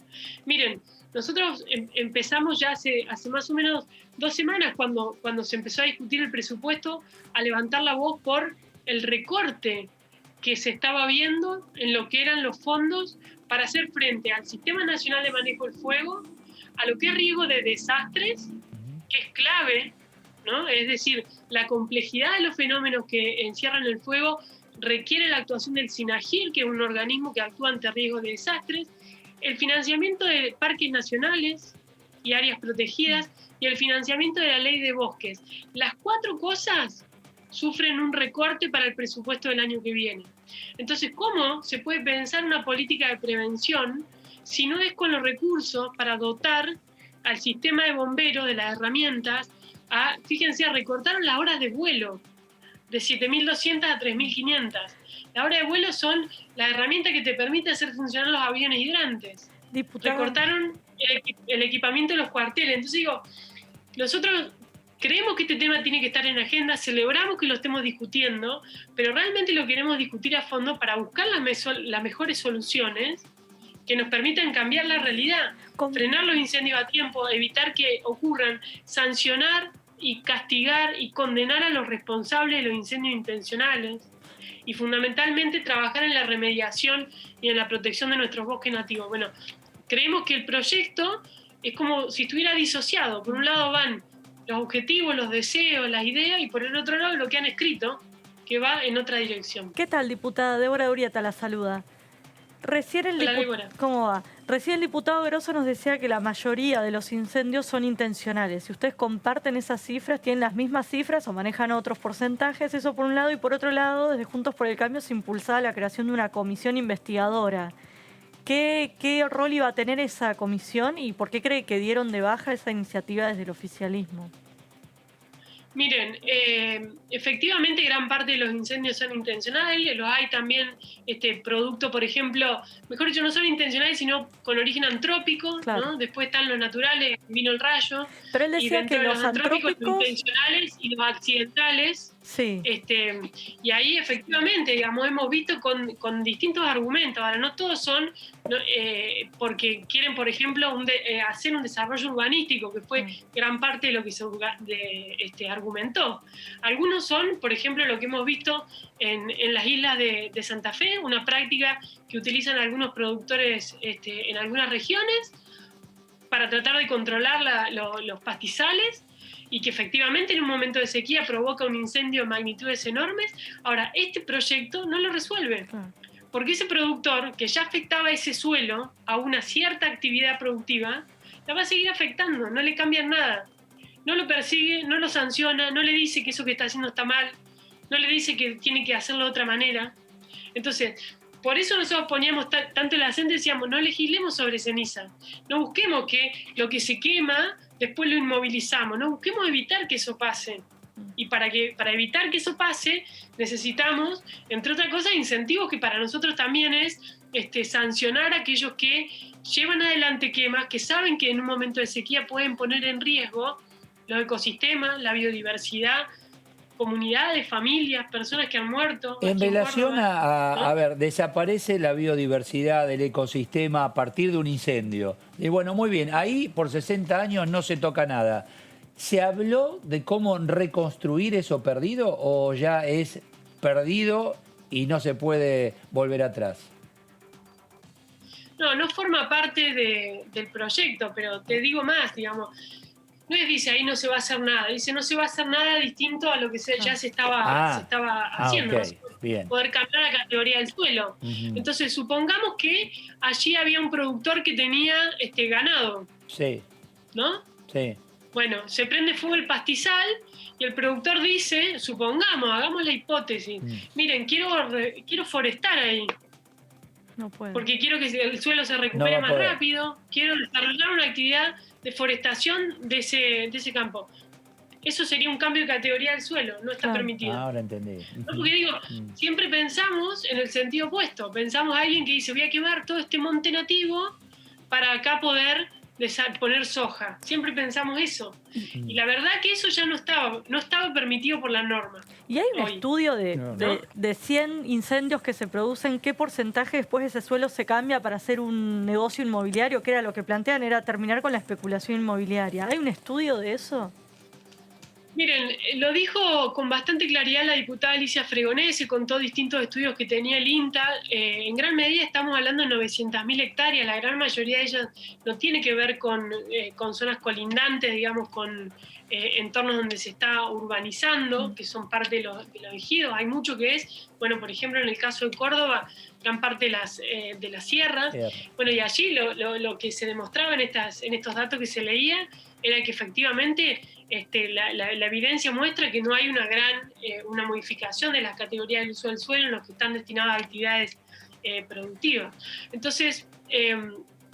Miren, nosotros empezamos ya hace más o menos 2 semanas, cuando se empezó a discutir el presupuesto, a levantar la voz por el recorte que se estaba viendo en lo que eran los fondos para hacer frente al Sistema Nacional de Manejo del Fuego, a lo que es riesgo de desastres, que es clave, ¿no? Es decir, la complejidad de los fenómenos que encierran el fuego requiere la actuación del SINAGIR, que es un organismo que actúa ante riesgos de desastres, el financiamiento de parques nacionales y áreas protegidas y el financiamiento de la ley de bosques. Las 4 cosas sufren un recorte para el presupuesto del año que viene. Entonces, ¿cómo se puede pensar una política de prevención si no es con los recursos para dotar al sistema de bomberos de las herramientas? Fíjense, recortaron las horas de vuelo de 7.200 a 3.500. Las horas de vuelo son la herramienta que te permite hacer funcionar los aviones hidrantes. Recortaron el equipamiento de los cuarteles. Entonces digo, nosotros creemos que este tema tiene que estar en agenda, celebramos que lo estemos discutiendo, pero realmente lo queremos discutir a fondo para buscar las mejores soluciones que nos permitan cambiar la realidad, frenar los incendios a tiempo, evitar que ocurran, sancionar y castigar y condenar a los responsables de los incendios intencionales, y fundamentalmente trabajar en la remediación y en la protección de nuestros bosques nativos. Bueno, creemos que el proyecto es como si estuviera disociado. Por un lado van los objetivos, los deseos, las ideas, y por el otro lado lo que han escrito, que va en otra dirección. ¿Qué tal, diputada? Débora Urieta la saluda. ¿Cómo va? Recién el diputado Grosso nos decía que la mayoría de los incendios son intencionales. Si ustedes comparten esas cifras, tienen las mismas cifras o manejan otros porcentajes, eso por un lado, y por otro lado, desde Juntos por el Cambio se impulsaba la creación de una comisión investigadora. ¿Qué rol iba a tener esa comisión y por qué cree que dieron de baja esa iniciativa desde el oficialismo? Miren, efectivamente gran parte de los incendios son intencionales, los hay también producto, por ejemplo, mejor dicho, no son intencionales, sino con origen antrópico, claro, ¿no? Después están los naturales, vino el rayo. Pero él decía y que los antrópicos, los intencionales y los accidentales. Sí. Y ahí efectivamente, digamos, hemos visto con distintos argumentos. Ahora, no todos son porque quieren, por ejemplo, hacer un desarrollo urbanístico, que fue gran parte de lo que se argumentó. Algunos son, por ejemplo, lo que hemos visto en las islas de Santa Fe, una práctica que utilizan algunos productores en algunas regiones para tratar de controlar los pastizales, y que efectivamente en un momento de sequía provoca un incendio de magnitudes enormes. Ahora, este proyecto no lo resuelve, porque ese productor que ya afectaba ese suelo a una cierta actividad productiva, la va a seguir afectando, no le cambian nada. No lo persigue, no lo sanciona, no le dice que eso que está haciendo está mal, no le dice que tiene que hacerlo de otra manera. Entonces, por eso nosotros poníamos tanto el acento, decíamos, no legislemos sobre ceniza, no busquemos que lo que se quema después lo inmovilizamos, no busquemos evitar que eso pase. Y para evitar que eso pase, necesitamos, entre otras cosas, incentivos, que para nosotros también es sancionar a aquellos que llevan adelante quemas, que saben que en un momento de sequía pueden poner en riesgo los ecosistemas, la biodiversidad, comunidades, familias, personas que han muerto. En relación a ver, desaparece la biodiversidad del ecosistema a partir de un incendio. Y bueno, muy bien, ahí por 60 años no se toca nada. ¿Se habló de cómo reconstruir eso perdido o ya es perdido y no se puede volver atrás? No forma parte del proyecto, pero te digo más, digamos. No dice ahí no se va a hacer nada, dice no se va a hacer nada distinto a lo que ya se estaba haciendo. Okay. Bien. Poder cambiar la categoría del suelo. Entonces, supongamos que allí había un productor que tenía ganado. Sí. ¿No? Sí. Bueno, se prende fuego el pastizal y el productor dice, supongamos, hagamos la hipótesis, miren, quiero forestar ahí. No puedo. Porque quiero que el suelo se recupere más rápido, quiero desarrollar una actividad de forestación de ese campo. Eso sería un cambio de categoría del suelo, no está permitido. Ahora entendí. No, porque digo, siempre pensamos en el sentido opuesto. Pensamos a alguien que dice, voy a quemar todo este monte nativo para acá poder poner soja. Siempre pensamos eso. Y la verdad que eso ya no estaba permitido por la norma. ¿Y hay un estudio de 100 incendios que se producen? ¿Qué porcentaje después de ese suelo se cambia para hacer un negocio inmobiliario? Que era lo que plantean, era terminar con la especulación inmobiliaria. ¿Hay un estudio de eso? Miren, lo dijo con bastante claridad la diputada Alicia Fregonese, contó distintos estudios que tenía el INTA. En gran medida estamos hablando de 900.000 hectáreas, la gran mayoría de ellas no tiene que ver con zonas colindantes, digamos, con entornos donde se está urbanizando, que son parte de los ejidos. Hay mucho que es, bueno, por ejemplo, en el caso de Córdoba, gran parte de las sierras. Bueno, y allí lo que se demostraba en estos datos que se leían era que efectivamente la evidencia muestra que no hay una modificación de las categorías del uso del suelo en los que están destinadas a actividades productivas. Entonces,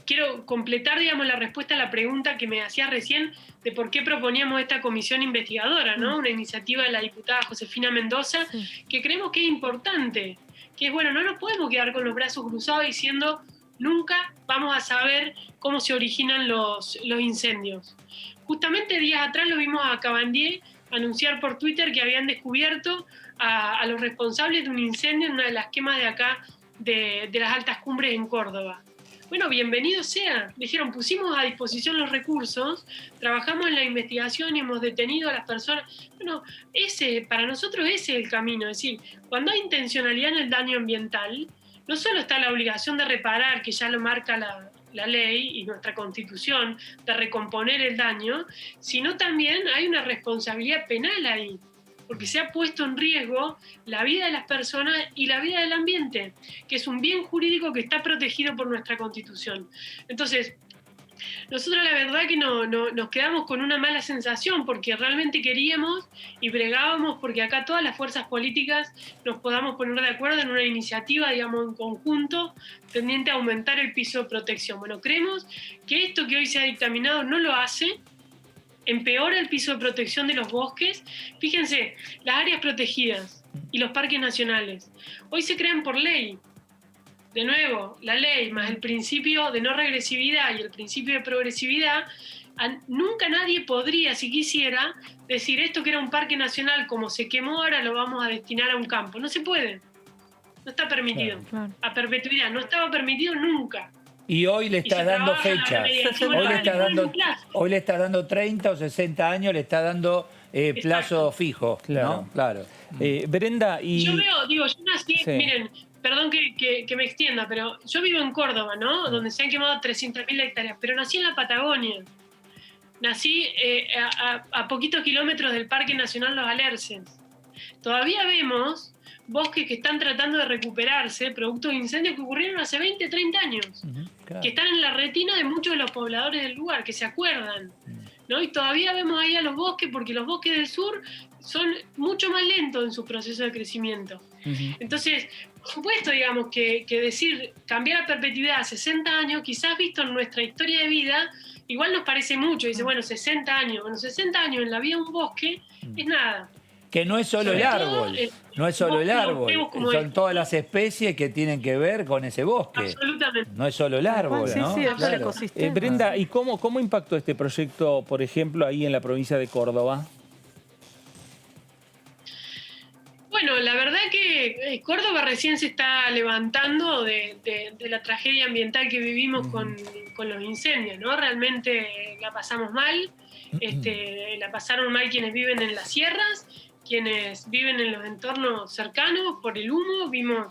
quiero completar, digamos, la respuesta a la pregunta que me hacías recién de por qué proponíamos esta comisión investigadora, ¿no? Una iniciativa de la diputada Josefina Mendoza, que creemos que es importante, que es, bueno, no nos podemos quedar con los brazos cruzados diciendo nunca vamos a saber cómo se originan los incendios. Justamente días atrás lo vimos a Cabandier anunciar por Twitter que habían descubierto a los responsables de un incendio en una de las quemas de acá, de las altas cumbres en Córdoba. Bueno, bienvenido sea. Dijeron, pusimos a disposición los recursos, trabajamos en la investigación y hemos detenido a las personas. Bueno, para nosotros ese es el camino. Es decir, cuando hay intencionalidad en el daño ambiental, no solo está la obligación de reparar, que ya lo marca la ley y nuestra Constitución, de recomponer el daño, sino también hay una responsabilidad penal ahí, porque se ha puesto en riesgo la vida de las personas y la vida del ambiente, que es un bien jurídico que está protegido por nuestra Constitución. Entonces, nosotros la verdad que nos quedamos con una mala sensación, porque realmente queríamos y bregábamos porque acá todas las fuerzas políticas nos podamos poner de acuerdo en una iniciativa, digamos, en conjunto, tendiente a aumentar el piso de protección. Bueno, creemos que esto que hoy se ha dictaminado no lo hace, empeora el piso de protección de los bosques. Fíjense, las áreas protegidas y los parques nacionales hoy se crean por ley. De nuevo, la ley más el principio de no regresividad y el principio de progresividad, nunca nadie podría, si quisiera, decir esto que era un parque nacional, como se quemó, ahora lo vamos a destinar a un campo. No se puede. No está permitido. Claro. A perpetuidad. No estaba permitido nunca. Y hoy le estás dando fecha. Hoy le estás dando 30 o 60 años, le estás dando plazo fijo. Claro. ¿No? Claro. Brenda, y... Yo nací, sí. Miren, perdón que me extienda, pero yo vivo en Córdoba, ¿no? Donde se han quemado 300.000 hectáreas, pero nací en la Patagonia. Nací a poquitos kilómetros del Parque Nacional Los Alerces. Todavía vemos bosques que están tratando de recuperarse, producto de incendios que ocurrieron hace 20, 30 años, claro, que están en la retina de muchos de los pobladores del lugar, que se acuerdan, ¿no? Y todavía vemos ahí a los bosques, porque los bosques del sur son mucho más lentos en su proceso de crecimiento. Entonces, por supuesto, digamos, que decir cambiar la perpetuidad a 60 años, quizás visto en nuestra historia de vida, igual nos parece mucho. Dice, bueno, 60 años. Bueno, 60 años en la vida de un bosque es nada. Que no es solo el árbol, no es solo el árbol, son todas las especies que tienen que ver con ese bosque. Absolutamente. No es solo el árbol, ¿no? Sí, es el ecosistema. Brenda, ¿y cómo impactó este proyecto, por ejemplo, ahí en la provincia de Córdoba? Bueno, la verdad que Córdoba recién se está levantando de la tragedia ambiental que vivimos con los incendios, ¿no? Realmente la pasamos mal, la pasaron mal quienes viven en las sierras, quienes viven en los entornos cercanos por el humo. Vimos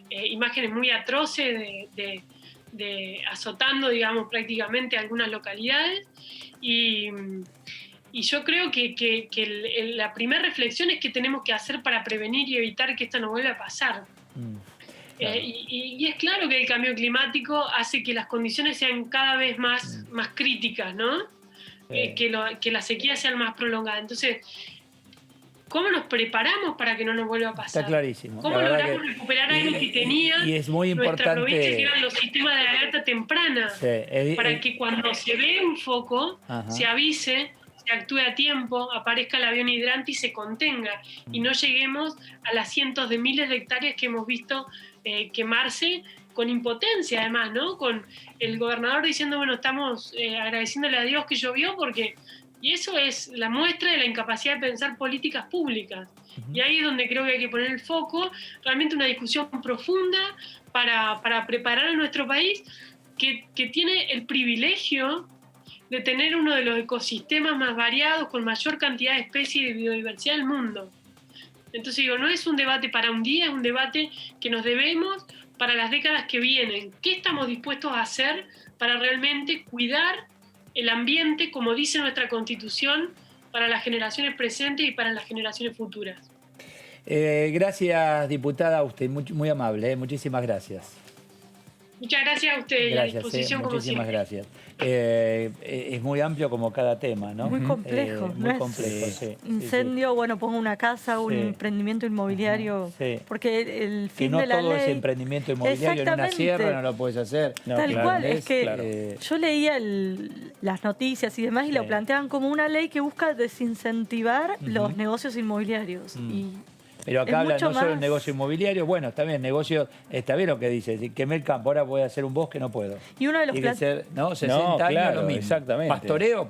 imágenes muy atroces de azotando, digamos, prácticamente algunas localidades. Y yo creo que la primera reflexión es qué tenemos que hacer para prevenir y evitar que esto no vuelva a pasar. Claro. Y es claro que el cambio climático hace que las condiciones sean cada vez más críticas, ¿no? Que la sequía sea más prolongada. Entonces, ¿cómo nos preparamos para que no nos vuelva a pasar? Está clarísimo. ¿Cómo logramos recuperar algo que tenía y es muy importante, nuestra provincia, que eran los sistemas de alerta temprana? Sí, para que cuando se ve un foco, se avise, se actúe a tiempo, aparezca el avión hidrante y se contenga. Y no lleguemos a las cientos de miles de hectáreas que hemos visto quemarse con impotencia, además, ¿no? Con el gobernador diciendo, bueno, estamos agradeciéndole a Dios que llovió, porque... Y eso es la muestra de la incapacidad de pensar políticas públicas. Y ahí es donde creo que hay que poner el foco, realmente una discusión profunda para preparar a nuestro país, que tiene el privilegio de tener uno de los ecosistemas más variados, con mayor cantidad de especies y de biodiversidad del mundo. Entonces digo, no es un debate para un día, es un debate que nos debemos para las décadas que vienen. ¿Qué estamos dispuestos a hacer para realmente cuidar el ambiente, como dice nuestra Constitución, para las generaciones presentes y para las generaciones futuras? Gracias, diputada, a usted, muy amable, muchísimas gracias. Muchas gracias a usted y a disposición como muchísimas siempre. Gracias. Es muy amplio como cada tema, ¿no? Muy complejo. Muy complejo, sí. Incendio, bueno, pongo una casa, un emprendimiento inmobiliario, porque el fin que no de la ley... todo ese emprendimiento inmobiliario en una sierra no lo puedes hacer. No, tal cual, es que yo leía las noticias y demás y lo planteaban como una ley que busca desincentivar los negocios inmobiliarios. Y Pero acá Es habla mucho no solo más- el negocio inmobiliario, bueno, está bien, negocio, está bien lo que dice, si quemé el campo, ahora voy a hacer un bosque, no puedo. Y uno de los Tiene que ser, ¿no? 60 años claro, lo mismo. exactamente. Pastoreo.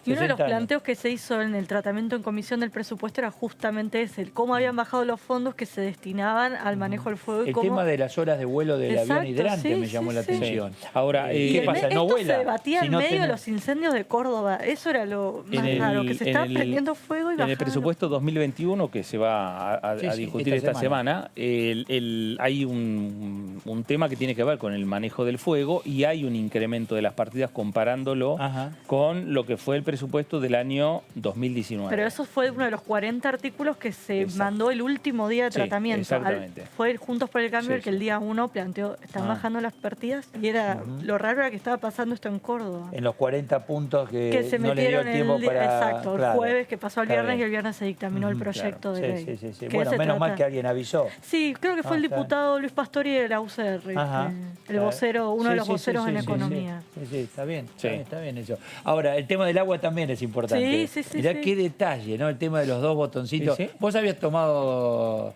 Y uno de los planteos que se hizo en el tratamiento en comisión del presupuesto era justamente ese, cómo habían bajado los fondos que se destinaban al manejo del fuego. Y El cómo... tema de las horas de vuelo del Exacto, avión hidrante sí, me llamó sí, la sí. atención. Ahora, Y ¿qué el pasa? me- ¿No esto vuela? se debatía Si en no medio de tenés- los incendios de Córdoba. Eso era lo más En el- raro, que se en estaba el- prendiendo fuego y En bajando. el presupuesto 2021 que se va a Sí, sí, discutir esta esta semana, hay un tema que tiene que ver con el manejo del fuego y hay un incremento de las partidas comparándolo Ajá. con lo que fue el presupuesto del año 2019. Pero eso fue uno de los 40 artículos que se Exacto. mandó el último día de Sí, tratamiento. exactamente. Fue Juntos por el Cambio Sí, el que el día 1 planteó, están Ah. bajando las partidas y era lo raro era que estaba pasando esto en Córdoba. En los 40 puntos Que se no le dio metieron tiempo para... exacto, el claro. jueves que pasó al Está viernes bien. y el viernes se dictaminó el proyecto de ley. Sí, sí, sí. Que Bueno, se menos mal trata- que alguien avisó. Sí, creo que fue el está bien. diputado Luis Pastori de la UCR, Ajá. el vocero, uno de Sí, los sí, voceros sí, en sí, economía. Sí, está bien, Sí. está bien eso. Ahora, el tema del agua también es importante. Sí, sí, Mirá sí. qué detalle, ¿no? El tema de los dos botoncitos. Sí, sí. ¿Vos habías tomado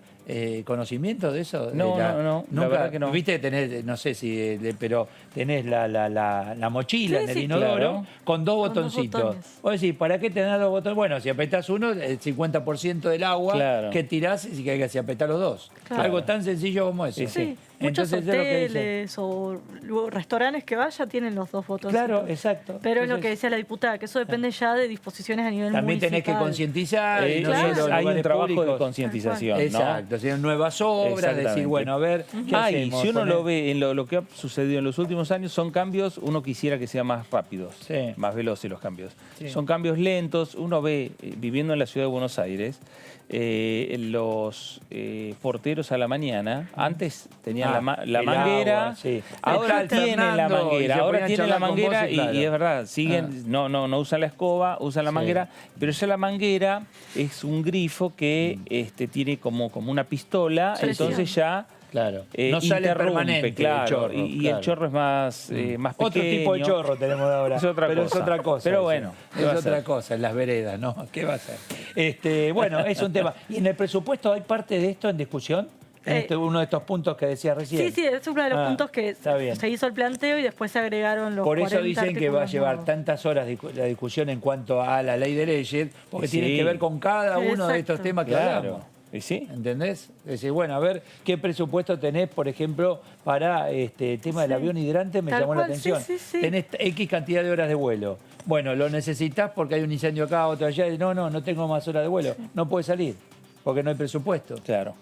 conocimiento de eso? No, De no, la nunca, verdad que no. Viste que tenés, no sé si, pero tenés la mochila Sí, en el sí, inodoro claro. con dos Con dos botoncitos. botones. Vos decís, ¿para qué tenés dos botones? Bueno, si apretás uno, el 50% del agua Claro. que tirás y que si apretás los dos. Claro. Algo tan sencillo como eso. Sí, Sí, muchos Entonces, es lo que dice. hoteles o restaurantes que vaya tienen los dos botones. Claro, exacto. Pero es lo Entonces, que decía la diputada, que eso depende ya de disposiciones a nivel también tenés que municipal. concientizar. y no claro. solo Hay un lugares trabajo de públicos. concientización, ¿no? Exacto, si hay nuevas obras, decir, Exactamente. bueno, a ver, ¿qué hacemos? Si uno Poner- lo ve en lo que ha sucedido en los últimos años, son cambios, uno quisiera que sean más rápidos, Sí. más veloces los cambios. Sí. Son cambios lentos, uno ve, viviendo en la ciudad de Buenos Aires, los porteros a la mañana, antes tenían la el manguera, agua, sí. ahora Está tienen la alternando y manguera, se ahora ponían a tienen la charlar con vos manguera y claro. y es verdad, siguen, no usan la escoba, usan la Sí. manguera, pero ya la manguera es un grifo que tiene como una pistola, Presión. entonces ya Claro. No sale interrumpe, permanente claro, el chorro. y claro. el chorro es más pequeño. Otro tipo de chorro tenemos ahora. Es otra pero cosa. es otra cosa. Pero eso. bueno, ¿qué es va a otra ser? cosa, en las veredas, ¿no? ¿Qué va a ser? Bueno, es un tema. ¿Y en el presupuesto hay parte de esto en discusión? Uno de estos puntos que decías recién. Sí, sí, es uno de los puntos que está bien. se hizo el planteo y después se agregaron los Por eso 40 dicen que va a artículos llevar nuevos. tantas horas la discusión en cuanto a la ley de leyes, porque Sí. tiene que ver con cada uno de estos Exacto. temas que Claro. hablamos. ¿Y sí? ¿Entendés? Es decir, bueno, a ver qué presupuesto tenés, por ejemplo, para el tema del Sí. avión hidrante, me Tal llamó la cual, sí, atención. sí, sí. Tenés X cantidad de horas de vuelo. Bueno, lo necesitas porque hay un incendio acá, otro allá. Y no tengo más horas de vuelo. No puede salir, porque no hay presupuesto. Claro.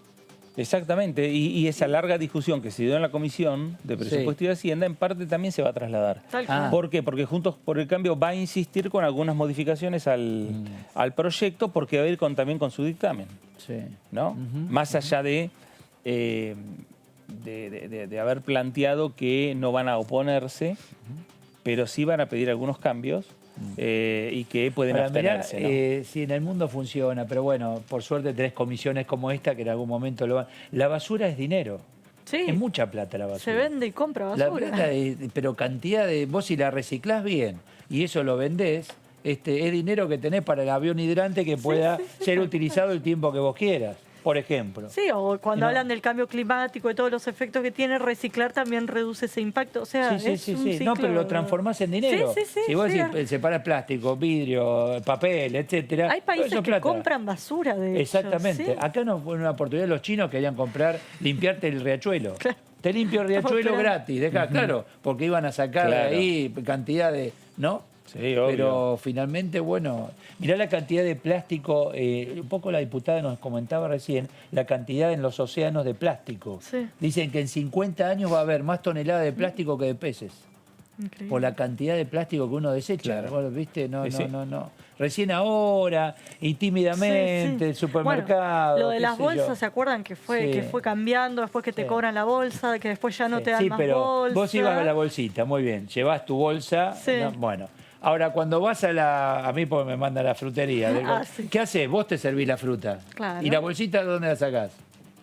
Exactamente. Y esa larga discusión que se dio en la Comisión de Presupuesto y Hacienda, en parte también se va a trasladar. Tal cual. ¿Por qué? Porque Juntos por el Cambio va a insistir con algunas modificaciones al proyecto, porque va a ir también con su dictamen, Sí. ¿no? Más allá de haber planteado que no van a oponerse, pero sí van a pedir algunos cambios y que pueden Ahora, mirá, abstenerse, ¿no? sí, en el mundo funciona, pero bueno, por suerte tenés comisiones como esta que en algún momento lo van. La basura es dinero. Sí, Es mucha plata la basura. se vende y compra La basura. plata pero cantidad de... Vos si la reciclás bien y eso lo vendés, es dinero que tenés para el avión hidrante que pueda ser utilizado el tiempo que vos quieras, por ejemplo. Sí, o cuando No. hablan del cambio climático y todos los efectos que tiene, reciclar también reduce ese impacto. O sea, Sí, es sí, un sí. No, ciclo- pero lo transformás en dinero. Sí, sí, sí, si vos sí. decís, separás plástico, vidrio, papel, etcétera. Hay todo países eso es que plata. compran basura, de hecho, Exactamente. ¿sí? Acá no fue una oportunidad, los chinos querían limpiarte el riachuelo. Claro. Te limpio el riachuelo Estamos gratis, claro, porque iban a sacar Claro. de ahí cantidad de... ¿No? Sí, obvio. Pero finalmente, bueno, mirá la cantidad de plástico, un poco la diputada nos comentaba recién, la cantidad en los océanos de plástico. Sí. Dicen que en 50 años va a haber más toneladas de plástico que de peces. Increíble. Por la cantidad de plástico que uno desecha. Claro. Bueno, ¿viste? No. Sí. Recién ahora, y tímidamente, Sí, sí. el supermercado. Bueno, lo de qué las sé yo. bolsas, ¿se acuerdan? Que fue Sí. cambiando, después que te Sí. cobran la bolsa, que después ya no te dan Sí, más pero bolsa. vos ibas a la bolsita, muy bien. Llevas tu bolsa. Sí. ¿no? Bueno. Ahora, cuando vas a mí porque me manda a la frutería. Ah, sí. ¿Qué haces? Vos te servís la fruta. Claro. ¿Y la bolsita dónde la sacás?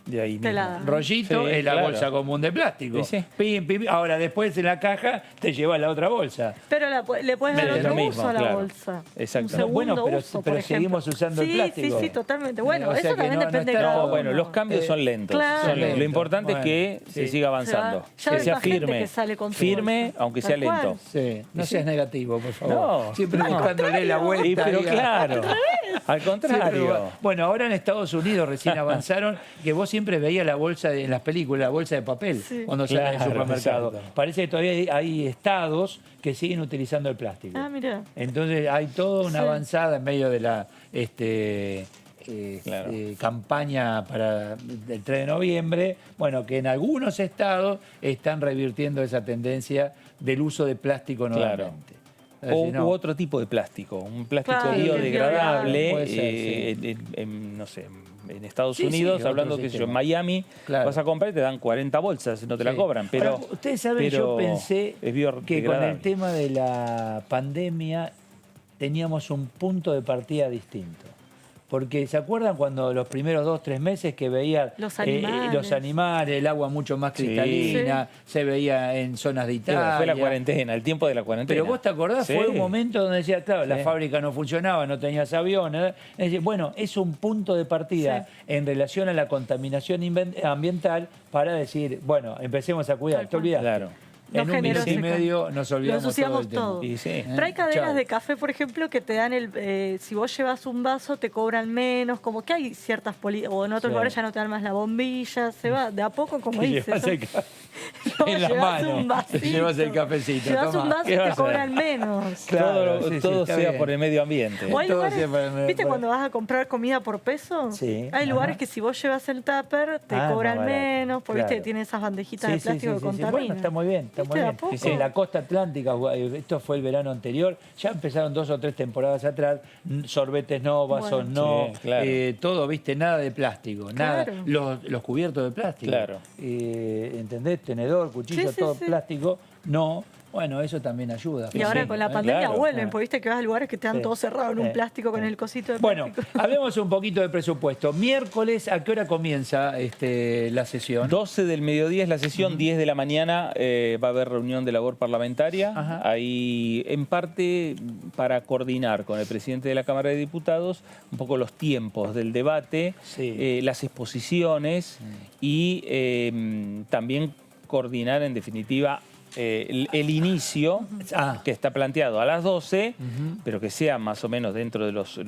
de ahí mismo. Pelada. Rollito Sí, es la claro. bolsa común de plástico. Sí, sí. Pim, pim, ahora después en la caja te llevas la otra bolsa. Pero le puedes dar Es lo otro mismo, uso a la claro. bolsa. Exacto. Un segundo Bueno, pero uso, por pero ejemplo. seguimos usando el plástico. Sí, totalmente. Bueno, O sea eso que también no depende está de cada No, uno. bueno, los cambios son lentos. Claro. Son lentos. Lo importante Bueno, es que sí. se siga avanzando. Se va. Ya Que sea hay más gente firme. que sale con su Firme, bolsa. aunque Tal sea lento. cual. Sí, no seas negativo, por favor. No, Siempre no. buscándole la vuelta. Y, pero ahí a- claro, al Siempre contrario. va- Bueno, ahora en Estados Unidos recién avanzaron que vos siempre veías la bolsa en las películas, la bolsa de papel, Sí. cuando sale del Claro, supermercado. exacto. Parece que todavía hay estados que siguen utilizando el plástico. Ah, mira. Entonces hay toda una Sí. avanzada en medio de la Claro. campaña para el 3 de noviembre, bueno, que en algunos estados están revirtiendo esa tendencia del uso de plástico Claro. nuevamente. Es decir, U otro tipo de plástico, un plástico Claro, biodegradable, puede ser, no sé, en Estados Sí, sí, Unidos, otro hablando que yo, en sistema. Miami, Claro. vas a comprar y te dan 40 bolsas, no te la Sí. cobran, pero... Ahora, ustedes saben, pero yo pensé es que con biodegradable. el tema de la pandemia teníamos un punto de partida distinto. Porque ¿se acuerdan cuando los primeros 2 o 3 meses que veía Los animales. el agua mucho más Sí. cristalina, se veía en zonas de Sí, Italia? fue la cuarentena, el tiempo de la cuarentena. Pero vos te acordás, Sí. fue un momento donde decía, claro, la Sí. fábrica no funcionaba, no tenías aviones. Es decir, bueno, es un punto de partida en relación a la contaminación ambiental para decir, bueno, empecemos a cuidar. Tal ¿Te cual. olvidaste? Claro. No En un generó minuto y ese medio cambio. nos Lo olvidamos ensuciamos todo todo. el tema. Y sí. Pero hay cadenas Chao. de café, por ejemplo, que te dan si vos llevas un vaso te cobran menos, como que hay ciertas políticas, o en otros Sí. lugares ya no te dan más la bombilla, se va de a poco, como Te dices. llevas el Vos en la llevas mano, un vasito. te llevas el cafecito, Llevas tomá. un vaso ¿Qué y vas a te hacer? cobran menos. Claro, todo sí, sí, todo está sea bien. por el medio ambiente. O hay Todo lugares, siempre me- ¿viste cuando vas a comprar comida por peso? Sí, Hay lugares ajá. que si vos llevas el tupper te Ah, cobran más barato, menos, porque claro. viste, tiene esas bandejitas Sí, de sí, plástico sí, que sí, sí. contaminan. Bueno, está muy bien, está muy ¿Viste? De a bien. poco. En la costa atlántica, esto fue el verano anterior, ya empezaron 2 o 3 temporadas atrás, sorbetes no, vasos Bueno. no, Sí, claro. todo, viste, nada de plástico, nada, Claro. los cubiertos de plástico. Claro. ¿Entendés? Tenedor, cuchillo, Sí, sí, todo sí. plástico, no. Bueno, eso también ayuda. Y ahora Sí, con la pandemia claro. vuelven, porque viste que vas a lugares que te dan Sí. todo cerrado en un Sí. plástico con Sí. el cosito de Bueno, plástico. hablemos un poquito de presupuesto. Miércoles, ¿a qué hora comienza la sesión? 12 del mediodía es la sesión, 10 de la mañana va a haber reunión de labor parlamentaria. Ajá. Ahí, en parte, para coordinar con el presidente de la Cámara de Diputados un poco los tiempos del debate, Sí. las exposiciones y también coordinar, en definitiva, el inicio, Ah. que está planteado a las 12, pero que sea más o menos dentro de los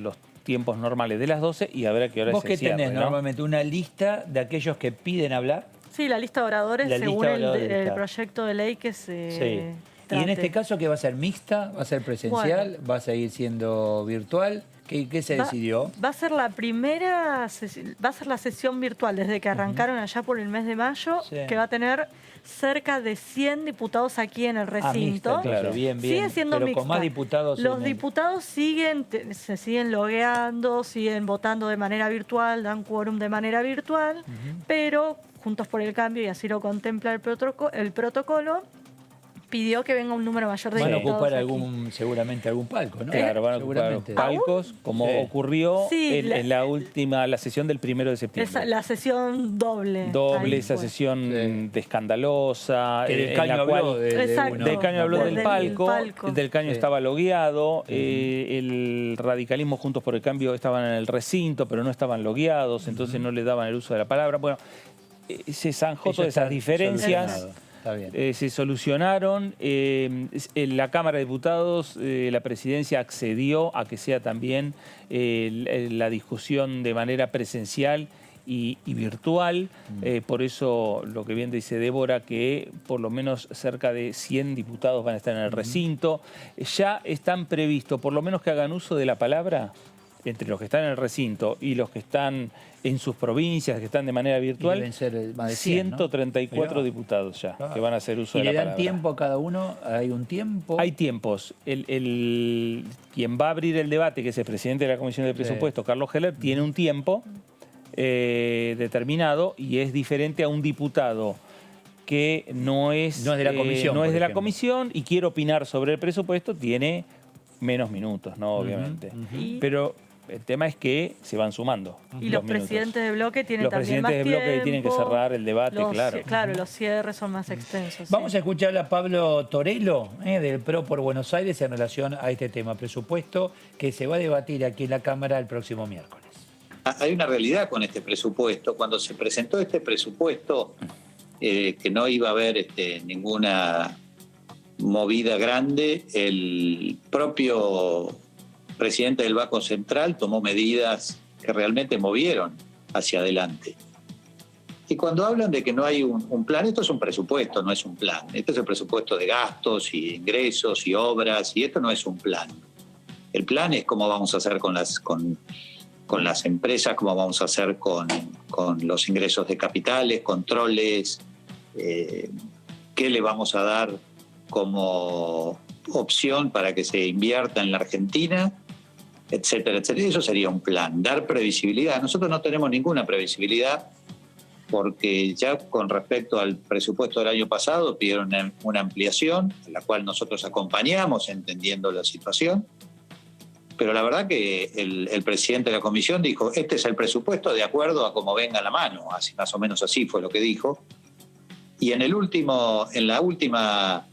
tiempos normales de las 12 y a ver a qué hora ¿Vos se qué cierre, tenés ¿no? normalmente? ¿Una lista de aquellos que piden hablar? Sí, la lista de oradores La según lista de el oradores, claro. proyecto de ley que se Sí. ¿Y en trate. este caso qué va a ser mixta? ¿Va a ser presencial? ¿Va a seguir siendo virtual? ¿Qué se decidió? Va a ser la primera, va a ser la sesión virtual desde que arrancaron allá por el mes de mayo, Sí. que va a tener cerca de 100 diputados aquí en el Ah, recinto. mixta, entonces, Claro. bien, bien. Sigue siendo pero mixta. con más diputados. Los en el- diputados se siguen logueando, siguen votando de manera virtual, dan quórum de manera virtual, pero Juntos por el Cambio, y así lo contempla el protocolo, pidió que venga un número mayor de Van a diputados ocupar aquí. seguramente algún palco, ¿no? Claro, van a ocupar Seguramente. palcos, como Sí. ocurrió Sí, en la sesión del 1 de septiembre. La sesión doble. Doble, Ahí esa fue. sesión Sí. de escandalosa, Que del en Caño la habló cual de Exacto. uno. del Caño habló Me del acuerdo. palco, el del Caño Sí. estaba logueado, el radicalismo Juntos por el Cambio estaban en el recinto, pero no estaban logueados, entonces no le daban el uso de la palabra. Bueno, se zanjó Eso todas está esas diferencias. solucionado. Está bien. Se solucionaron. En la Cámara de Diputados, la presidencia accedió a que sea también la discusión de manera presencial y virtual. Por eso, lo que bien dice Débora, que por lo menos cerca de 100 diputados van a estar en el recinto. Ya están previstos, por lo menos que hagan uso de la palabra, entre los que están en el recinto y los que están en sus provincias, que están de manera virtual, Deben ser más de 100, ¿no? 134 Mirá. diputados ya, Claro. que van a hacer uso ¿Y de la le dan palabra. tiempo a cada uno? ¿Hay un tiempo? Hay tiempos. Quien va a abrir el debate, que es el presidente de la Comisión de Presupuesto, Carlos Heller, tiene un tiempo determinado y es diferente a un diputado que no es No es de la comisión, no es por de la ejemplo. comisión y quiere opinar sobre el presupuesto, tiene menos minutos, ¿no? Obviamente. Y- Pero El tema es que se van sumando. Y los presidentes de bloque tienen también más tiempo. Los presidentes de bloque tienen que cerrar el debate, claro. Claro, los cierres son más extensos. Vamos a escuchar a Pablo Torello, del PRO por Buenos Aires, en relación a este tema, presupuesto que se va a debatir aquí en la Cámara el próximo miércoles. Hay una realidad con este presupuesto. Cuando se presentó este presupuesto, que no iba a haber ninguna movida grande, el propio presidente del Banco Central tomó medidas que realmente movieron hacia adelante. Y cuando hablan de que no hay un plan, esto es un presupuesto, no es un plan. Este es el presupuesto de gastos y ingresos y obras, y esto no es un plan. El plan es cómo vamos a hacer con las empresas, cómo vamos a hacer con los ingresos de capitales, controles, qué le vamos a dar como opción para que se invierta en la Argentina, etcétera, etcétera. Eso sería un plan, dar previsibilidad. Nosotros no tenemos ninguna previsibilidad porque ya con respecto al presupuesto del año pasado pidieron una ampliación, a la cual nosotros acompañamos entendiendo la situación. Pero la verdad que el presidente de la comisión dijo, este es el presupuesto de acuerdo a cómo venga la mano, así, más o menos así fue lo que dijo. Y en la última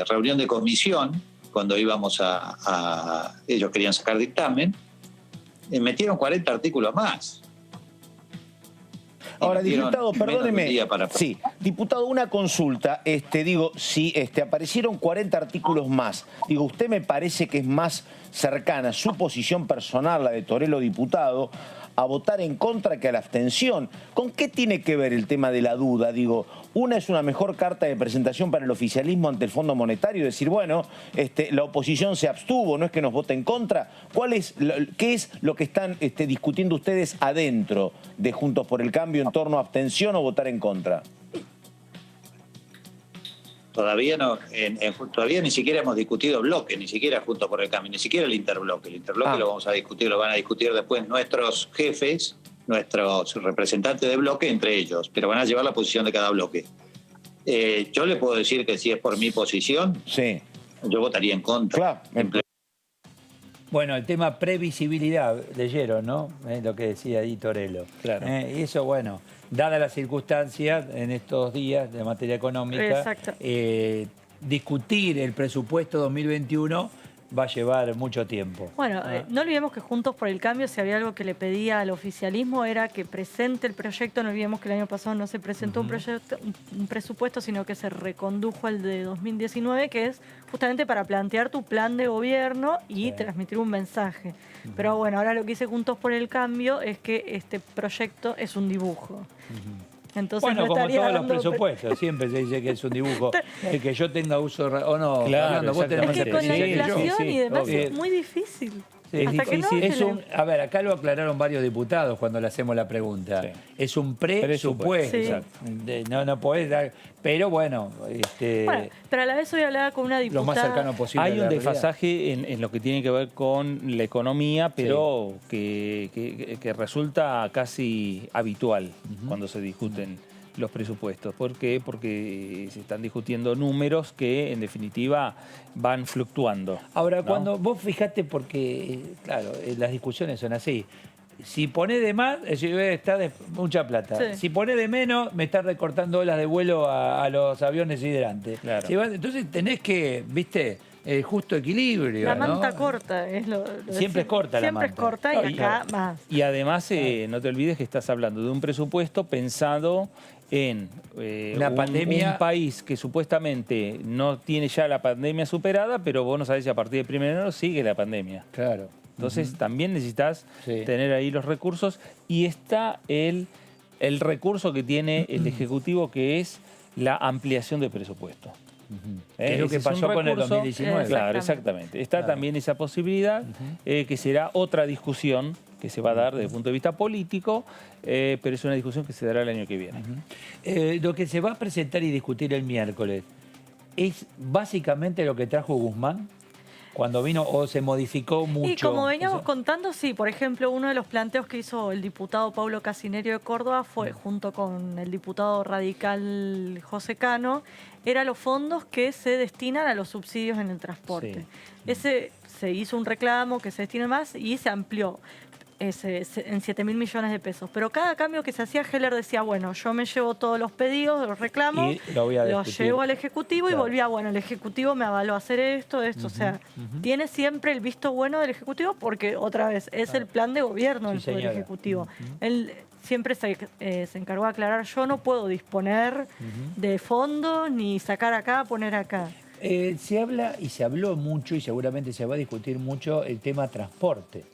reunión de comisión, cuando íbamos ellos querían sacar dictamen, metieron 40 artículos más. Ahora, diputado, perdóneme. Sí, diputado, una consulta. Si aparecieron 40 artículos más, usted me parece que es más cercana su posición personal, la de Torello diputado, a votar en contra que a la abstención. ¿Con qué tiene que ver el tema de la duda? Una es una mejor carta de presentación para el oficialismo ante el Fondo Monetario, decir, bueno, la oposición se abstuvo, no es que nos vote en contra. ¿Qué es lo que están discutiendo ustedes adentro de Juntos por el Cambio en torno a abstención o votar en contra? Todavía ni siquiera hemos discutido bloque, ni siquiera Juntos por el Cambio, ni siquiera el interbloque. El interbloque lo vamos a discutir, lo van a discutir después nuestros jefes, nuestros representantes de bloque, entre ellos, pero van a llevar la posición de cada bloque. Yo le puedo decir que si es por mi posición, sí, yo votaría en contra. Claro. Bueno, el tema previsibilidad, leyeron, ¿no? Lo que decía ahí Torello. Claro. Y eso, bueno, dadas las circunstancias en estos días de materia económica, discutir el presupuesto 2021 va a llevar mucho tiempo. Bueno, no olvidemos que Juntos por el Cambio, si había algo que le pedía al oficialismo, era que presente el proyecto. No olvidemos que el año pasado no se presentó un presupuesto, sino que se recondujo el de 2019, que es justamente para plantear tu plan de gobierno y transmitir un mensaje. Pero bueno, ahora lo que dice Juntos por el Cambio es que este proyecto es un dibujo. Entonces, bueno, no como todos los dando... presupuestos, siempre se dice que es un dibujo. El que yo tenga uso o no. Claro, vos tenés es que con la inflación y demás es muy difícil. Es difícil. A ver, acá lo aclararon varios diputados cuando le hacemos la pregunta. Sí. Es un presupuesto. Sí. No podés dar... Pero bueno, bueno, pero a la vez hoy hablaba con una diputada... Lo más cercano posible. Hay un desfasaje en lo que tiene que ver con la economía, pero que resulta casi habitual cuando se discuten los presupuestos. ¿Por qué? Porque se están discutiendo números que en definitiva van fluctuando. Ahora, cuando vos fijate, porque claro, las discusiones son así. Si ponés de más, está de mucha plata. Sí. Si ponés de menos, me estás recortando horas de vuelo a los aviones hidrantes. Claro. Entonces tenés que, viste, el justo equilibrio. La manta corta es siempre es corta la manta. Siempre es corta y acá más. Y además, no te olvides que estás hablando de un presupuesto pensado en un país que supuestamente no tiene ya la pandemia superada, pero vos no sabés si a partir del 1 de enero sigue la pandemia. Claro. Entonces también necesitas tener ahí los recursos y está el recurso que tiene el Ejecutivo, que es la ampliación de presupuesto. Es lo que pasó con el 2019. Claro, exactamente. Está también esa posibilidad, que será otra discusión que se va a dar desde el punto de vista político, pero es una discusión que se dará el año que viene. Lo que se va a presentar y discutir el miércoles, ¿es básicamente lo que trajo Guzmán? cuando vino o se modificó mucho. Y como veníamos contando, sí, por ejemplo, uno de los planteos que hizo el diputado Paulo Casinerio de Córdoba fue, junto con el diputado radical José Cano, era los fondos que se destinan a los subsidios en el transporte. Ese se hizo un reclamo que se destina más y se amplió en 7.000 millones de pesos. Pero cada cambio que se hacía, Heller decía, bueno, yo me llevo todos los pedidos, los reclamos, los llevo al Ejecutivo y volvía, bueno, el Ejecutivo me avaló a hacer esto. O sea, tiene siempre el visto bueno del Ejecutivo porque, otra vez, es el plan de gobierno del Poder Ejecutivo. Él siempre se encargó de aclarar, yo no puedo disponer de fondos ni sacar acá, poner acá. Se habla y se habló mucho y seguramente se va a discutir mucho el tema transporte.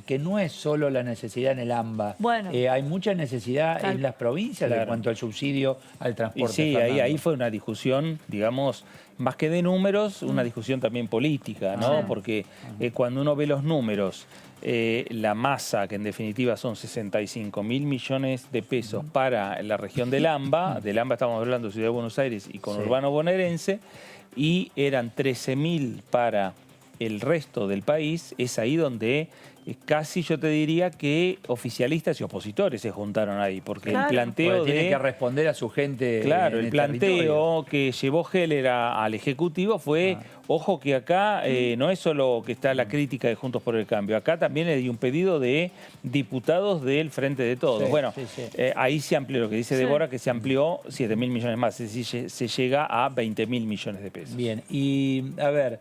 Que no es solo la necesidad en el AMBA. Bueno, hay mucha necesidad en las provincias en cuanto al subsidio al transporte. Y sí, ahí fue una discusión, digamos, más que de números, una discusión también política, ¿no? Porque cuando uno ve los números, la masa, que en definitiva son 65.000 millones de pesos para la región del AMBA estamos hablando de Ciudad de Buenos Aires y conurbano bonaerense, y eran 13.000 para el resto del país, es ahí donde casi yo te diría que oficialistas y opositores se juntaron ahí, porque el planteo tiene que responder a su gente. Claro, el planteo que llevó Heller al Ejecutivo fue, ojo que acá no es solo que está la crítica de Juntos por el Cambio, acá también hay un pedido de diputados del Frente de Todos. Bueno, ahí se amplió, lo que dice Débora, que se amplió 7.000 millones más, es decir, se llega a 20.000 millones de pesos. Bien, y a ver,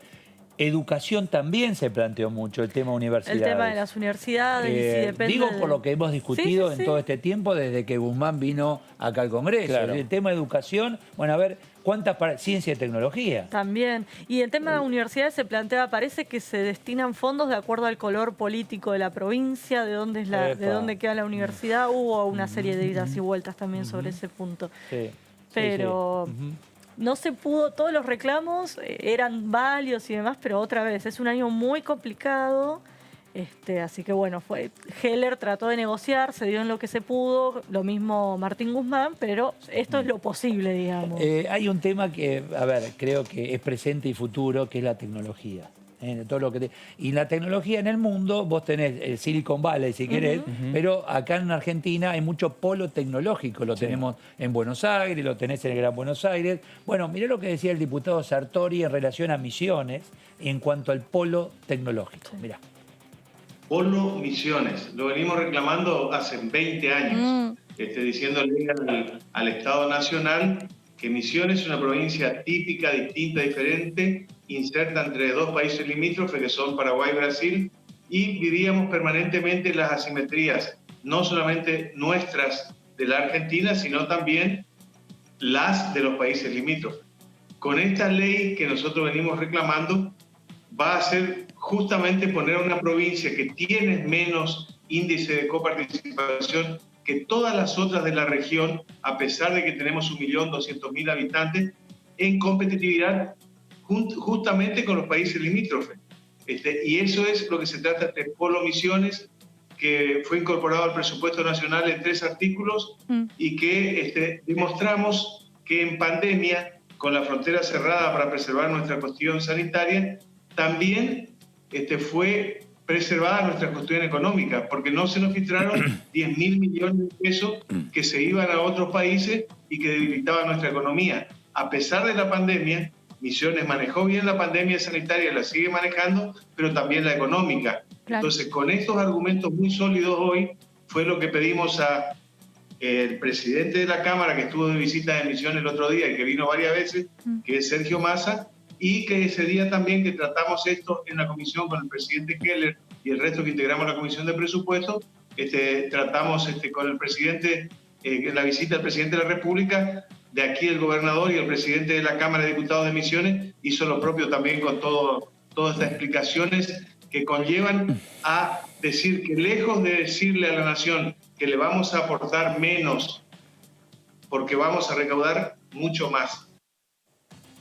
educación también se planteó mucho, el tema universidades. El tema de las universidades, y si depende digo por lo que hemos discutido en todo este tiempo, desde que Guzmán vino acá al Congreso. El tema de educación, bueno, a ver, ¿cuántas para ciencia y tecnología? También. Y el tema de universidades se plantea, parece que se destinan fondos de acuerdo al color político de la provincia, de dónde, de dónde queda la universidad. Hubo una serie de idas y vueltas también sobre ese punto. Pero no se pudo, todos los reclamos eran válidos y demás, pero otra vez, es un año muy complicado. Así que bueno, Heller trató de negociar, se dio en lo que se pudo, lo mismo Martín Guzmán, pero esto es lo posible, digamos. Hay un tema que, a ver, creo que es presente y futuro, que es la tecnología. Todo lo que y la tecnología en el mundo, vos tenés el Silicon Valley si querés, pero acá en Argentina hay mucho polo tecnológico, lo tenemos en Buenos Aires, lo tenés en el Gran Buenos Aires. Bueno, mirá lo que decía el diputado Sartori en relación a Misiones en cuanto al polo tecnológico. Mirá. Polo Misiones, lo venimos reclamando hace 20 años, diciéndole al Estado Nacional que Misiones es una provincia típica, distinta, diferente, inserta entre dos países limítrofes que son Paraguay y Brasil, y vivíamos permanentemente las asimetrías, no solamente nuestras de la Argentina, sino también las de los países limítrofes. Con esta ley que nosotros venimos reclamando, va a ser justamente poner a una provincia que tiene menos índice de coparticipación que todas las otras de la región, a pesar de que tenemos 1.200.000 habitantes, en competitividad justamente con los países limítrofes. Y eso es lo que se trata de Polo Misiones, que fue incorporado al presupuesto nacional en 3 artículos y que demostramos que en pandemia, con la frontera cerrada para preservar nuestra cuestión sanitaria, también fue preservada nuestra cuestión económica, porque no se nos filtraron 10.000 millones de pesos que se iban a otros países y que debilitaban nuestra economía. A pesar de la pandemia, Misiones manejó bien la pandemia sanitaria, la sigue manejando, pero también la económica. Entonces, con estos argumentos muy sólidos hoy, fue lo que pedimos a el presidente de la Cámara, que estuvo de visita de Misiones el otro día y que vino varias veces, que es Sergio Massa, y que ese día también que tratamos esto en la comisión con el presidente Heller y el resto que integramos la comisión de presupuesto, tratamos con el presidente, en la visita del presidente de la República, de aquí el gobernador y el presidente de la Cámara de Diputados de Misiones, hizo lo propio también con todas estas explicaciones que conllevan a decir que lejos de decirle a la nación que le vamos a aportar menos porque vamos a recaudar mucho más.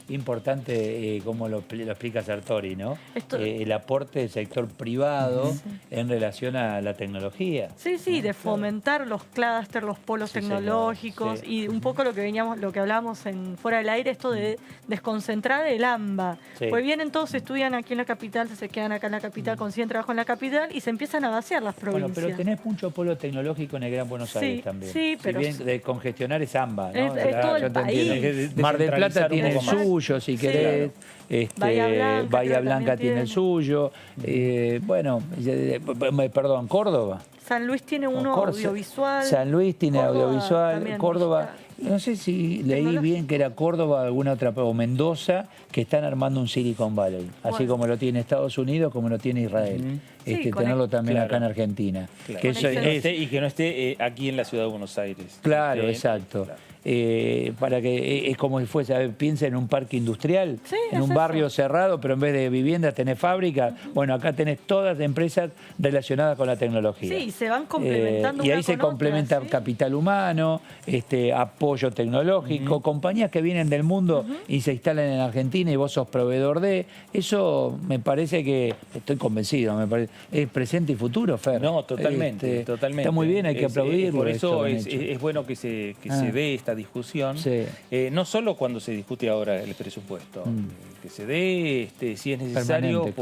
importante, como lo explica Sartori, ¿no? El aporte del sector privado en relación a la tecnología. Sí, de fomentar los clústeres, los polos tecnológicos y un poco lo que hablábamos fuera del aire, esto de desconcentrar el AMBA. Pues vienen todos, estudian aquí en la capital, se quedan acá en la capital, consiguen trabajo en la capital y se empiezan a vaciar las provincias. Bueno, pero tenés mucho polo tecnológico en el Gran Buenos Aires también. Sí, pero... Si bien de congestionar es AMBA, ¿no? Es todo el país. Mar del Plata tiene el suyo, si querés. Bahía Blanca tiene el suyo. Perdón, Córdoba. San Luis tiene uno audiovisual. San Luis tiene audiovisual. También, Córdoba, no sé si leí bien que era Córdoba alguna otra, o Mendoza, que están armando un Silicon Valley. Así como lo tiene Estados Unidos, como lo tiene Israel. Tenerlo también acá en Argentina. Claro. Y que no esté aquí en la ciudad de Buenos Aires. Claro, exacto. Claro. Para que es como si fuese, piensa en un parque industrial, en un barrio cerrado, pero en vez de viviendas tenés fábricas. Bueno, acá tenés todas empresas relacionadas con la tecnología. Sí, se van complementando. Y ahí se complementa capital humano, apoyo tecnológico, compañías que vienen del mundo y se instalan en Argentina y vos sos proveedor de. Eso me parece que, estoy convencido, me parece, es presente y futuro, Fer. No, totalmente, totalmente. Está muy bien, hay que aplaudirlo. Por eso es bueno que se dé esta discusión, no solo cuando se discute ahora el presupuesto, que se dé, si es necesario,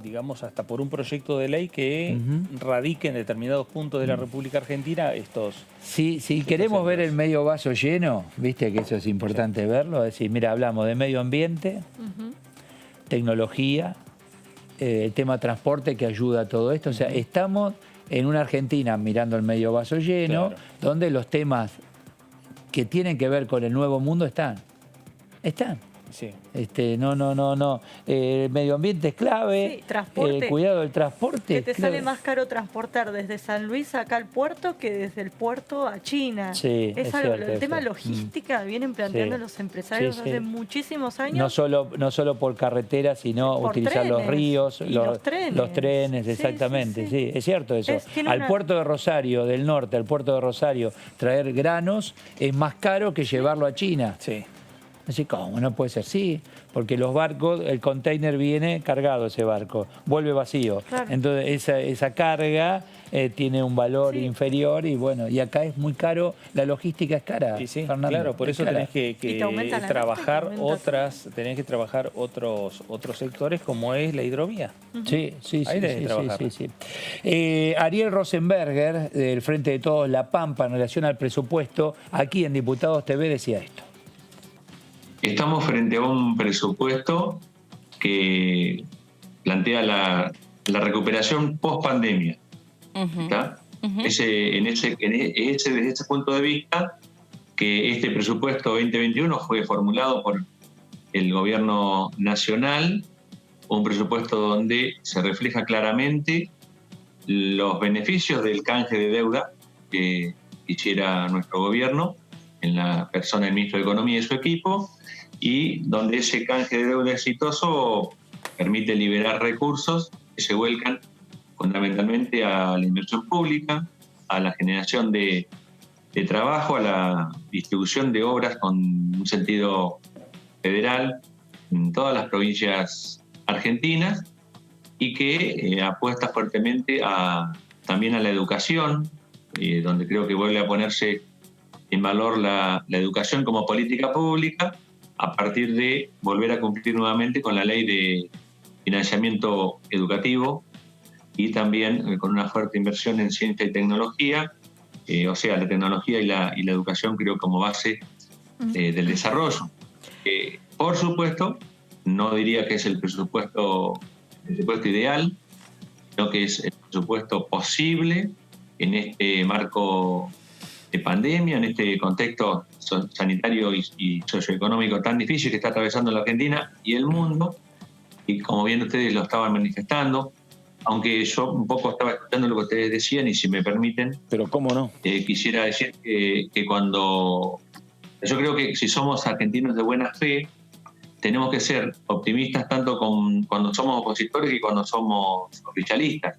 digamos, hasta por un proyecto de ley que radique en determinados puntos de la República Argentina estos... Si queremos ver el medio vaso lleno, viste que eso es importante verlo, es decir, mira, hablamos de medio ambiente, tecnología, el tema transporte que ayuda a todo esto, o sea, estamos en una Argentina mirando el medio vaso lleno, donde los temas que tienen que ver con el nuevo mundo están. Sí. El medio ambiente es clave, transporte, cuidado del transporte. Que te sale más caro transportar desde San Luis acá al puerto que desde el puerto a China. Sí, es algo, el tema logística vienen planteando los empresarios hace muchísimos años. No solo por carretera, sino por utilizar los ríos, los trenes, exactamente. Sí, es cierto eso. Al puerto de Rosario, del norte, al puerto de Rosario, traer granos es más caro que llevarlo a China. Sí. Así, ¿cómo? No puede ser. Sí, porque los barcos, el container viene cargado, ese barco, vuelve vacío. Claro. Entonces esa carga tiene un valor inferior y bueno, y acá es muy caro, la logística es cara. Sí, Fernando, claro, por eso tenés que trabajar otros sectores como es la hidrovía. Sí. Ariel Rosenberger, del Frente de Todos, La Pampa, en relación al presupuesto, aquí en Diputados TV decía esto. Estamos frente a un presupuesto que plantea la recuperación post-pandemia. Desde ese punto de vista, que este presupuesto 2021 fue formulado por el gobierno nacional, un presupuesto donde se refleja claramente los beneficios del canje de deuda que hiciera nuestro gobierno, en la persona del ministro de Economía y su equipo, y donde ese canje de deuda exitoso permite liberar recursos que se vuelcan fundamentalmente a la inversión pública, a la generación de trabajo, a la distribución de obras con un sentido federal en todas las provincias argentinas y que apuesta fuertemente también a la educación, donde creo que vuelve a ponerse en valor la educación como política pública, a partir de volver a cumplir nuevamente con la ley de financiamiento educativo y también con una fuerte inversión en ciencia y tecnología, o sea, la tecnología y la educación creo como base del desarrollo. Por supuesto, no diría que es el presupuesto ideal, sino que es el presupuesto posible en este marco de pandemia, en este contexto sanitario y socioeconómico tan difícil que está atravesando la Argentina y el mundo, y como bien ustedes lo estaban manifestando, aunque yo un poco estaba escuchando lo que ustedes decían, y si me permiten, pero cómo no, quisiera decir que cuando yo creo que si somos argentinos de buena fe, tenemos que ser optimistas tanto cuando somos opositores y cuando somos oficialistas.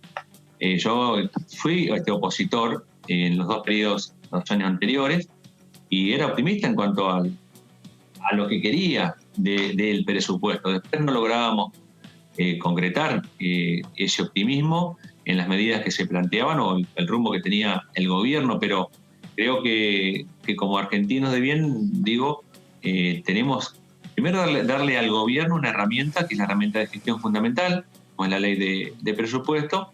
Yo fui opositor en los dos periodos, los años anteriores, y era optimista en cuanto a lo que quería del presupuesto. Después no lográbamos concretar ese optimismo en las medidas que se planteaban o el rumbo que tenía el gobierno, pero creo que como argentinos de bien, digo, tenemos primero darle al gobierno una herramienta, que es la herramienta de gestión fundamental, como es la ley de presupuesto,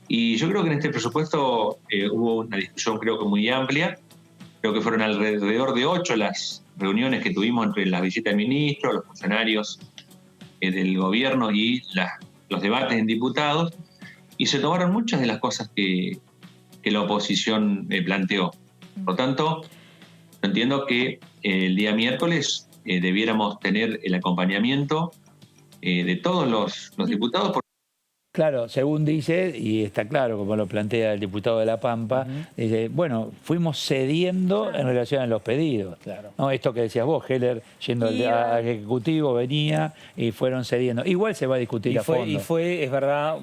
y yo creo que en este presupuesto hubo una discusión creo que muy amplia. Creo que fueron alrededor de 8 las reuniones que tuvimos entre las visitas del ministro, los funcionarios del gobierno y los debates en diputados, y se tomaron muchas de las cosas que la oposición planteó. Por lo tanto, entiendo que el día miércoles debiéramos tener el acompañamiento de todos los diputados. Claro, según dice, y está claro como lo plantea el diputado de La Pampa, dice, bueno, fuimos cediendo en relación a los pedidos. Claro. ¿No? Esto que decías vos, Heller, yendo al Ejecutivo, venía y fueron cediendo. Igual se va a discutir a fondo. Y fue, es verdad,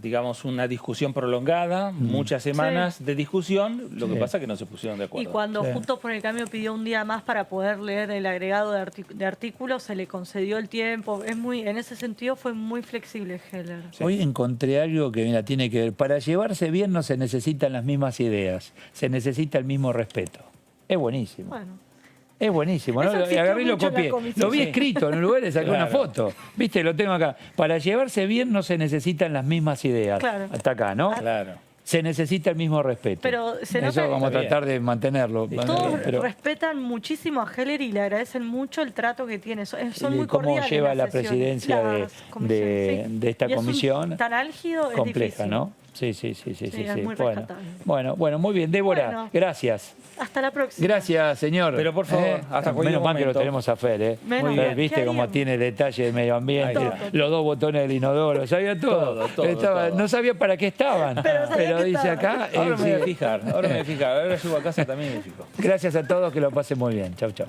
digamos, una discusión prolongada, muchas semanas de discusión, lo que pasa es que no se pusieron de acuerdo. Y cuando Juntos por el Cambio pidió un día más para poder leer el agregado de artículos, se le concedió el tiempo. En ese sentido fue muy flexible. Heller. Hoy encontré algo que mira, tiene que ver. Para llevarse bien no se necesitan las mismas ideas, se necesita el mismo respeto. Es buenísimo. Bueno. Es buenísimo, ¿no? Agarré y lo copié. Lo vi escrito en un lugar y saqué una foto. ¿Viste? Lo tengo acá. Para llevarse bien no se necesitan las mismas ideas. Claro. Hasta acá, ¿no? Claro. Se necesita el mismo respeto. Pero se eso nota, vamos a tratar de mantenerlo. Todos respetan muchísimo a Heller y le agradecen mucho el trato que tiene. Son muy cómo cordiales. lleva la presidencia de esta comisión. Tan álgido, es compleja, difícil. ¿no? Sí. Es muy bueno, muy bien. Débora, gracias. Hasta la próxima. Gracias, señor. Pero por favor, hasta cualquier menos mal que lo momento. tenemos a Fer, ¿eh? ¿Viste cómo tiene detalle del medio ambiente? Los 2 botones del inodoro, sabía todo. Todo. No sabía para qué estaban. Pero dice acá... Ahora me voy a fijar, ahora llego a casa también y me fijo. Gracias a todos, que lo pasen muy bien. Chau, chau.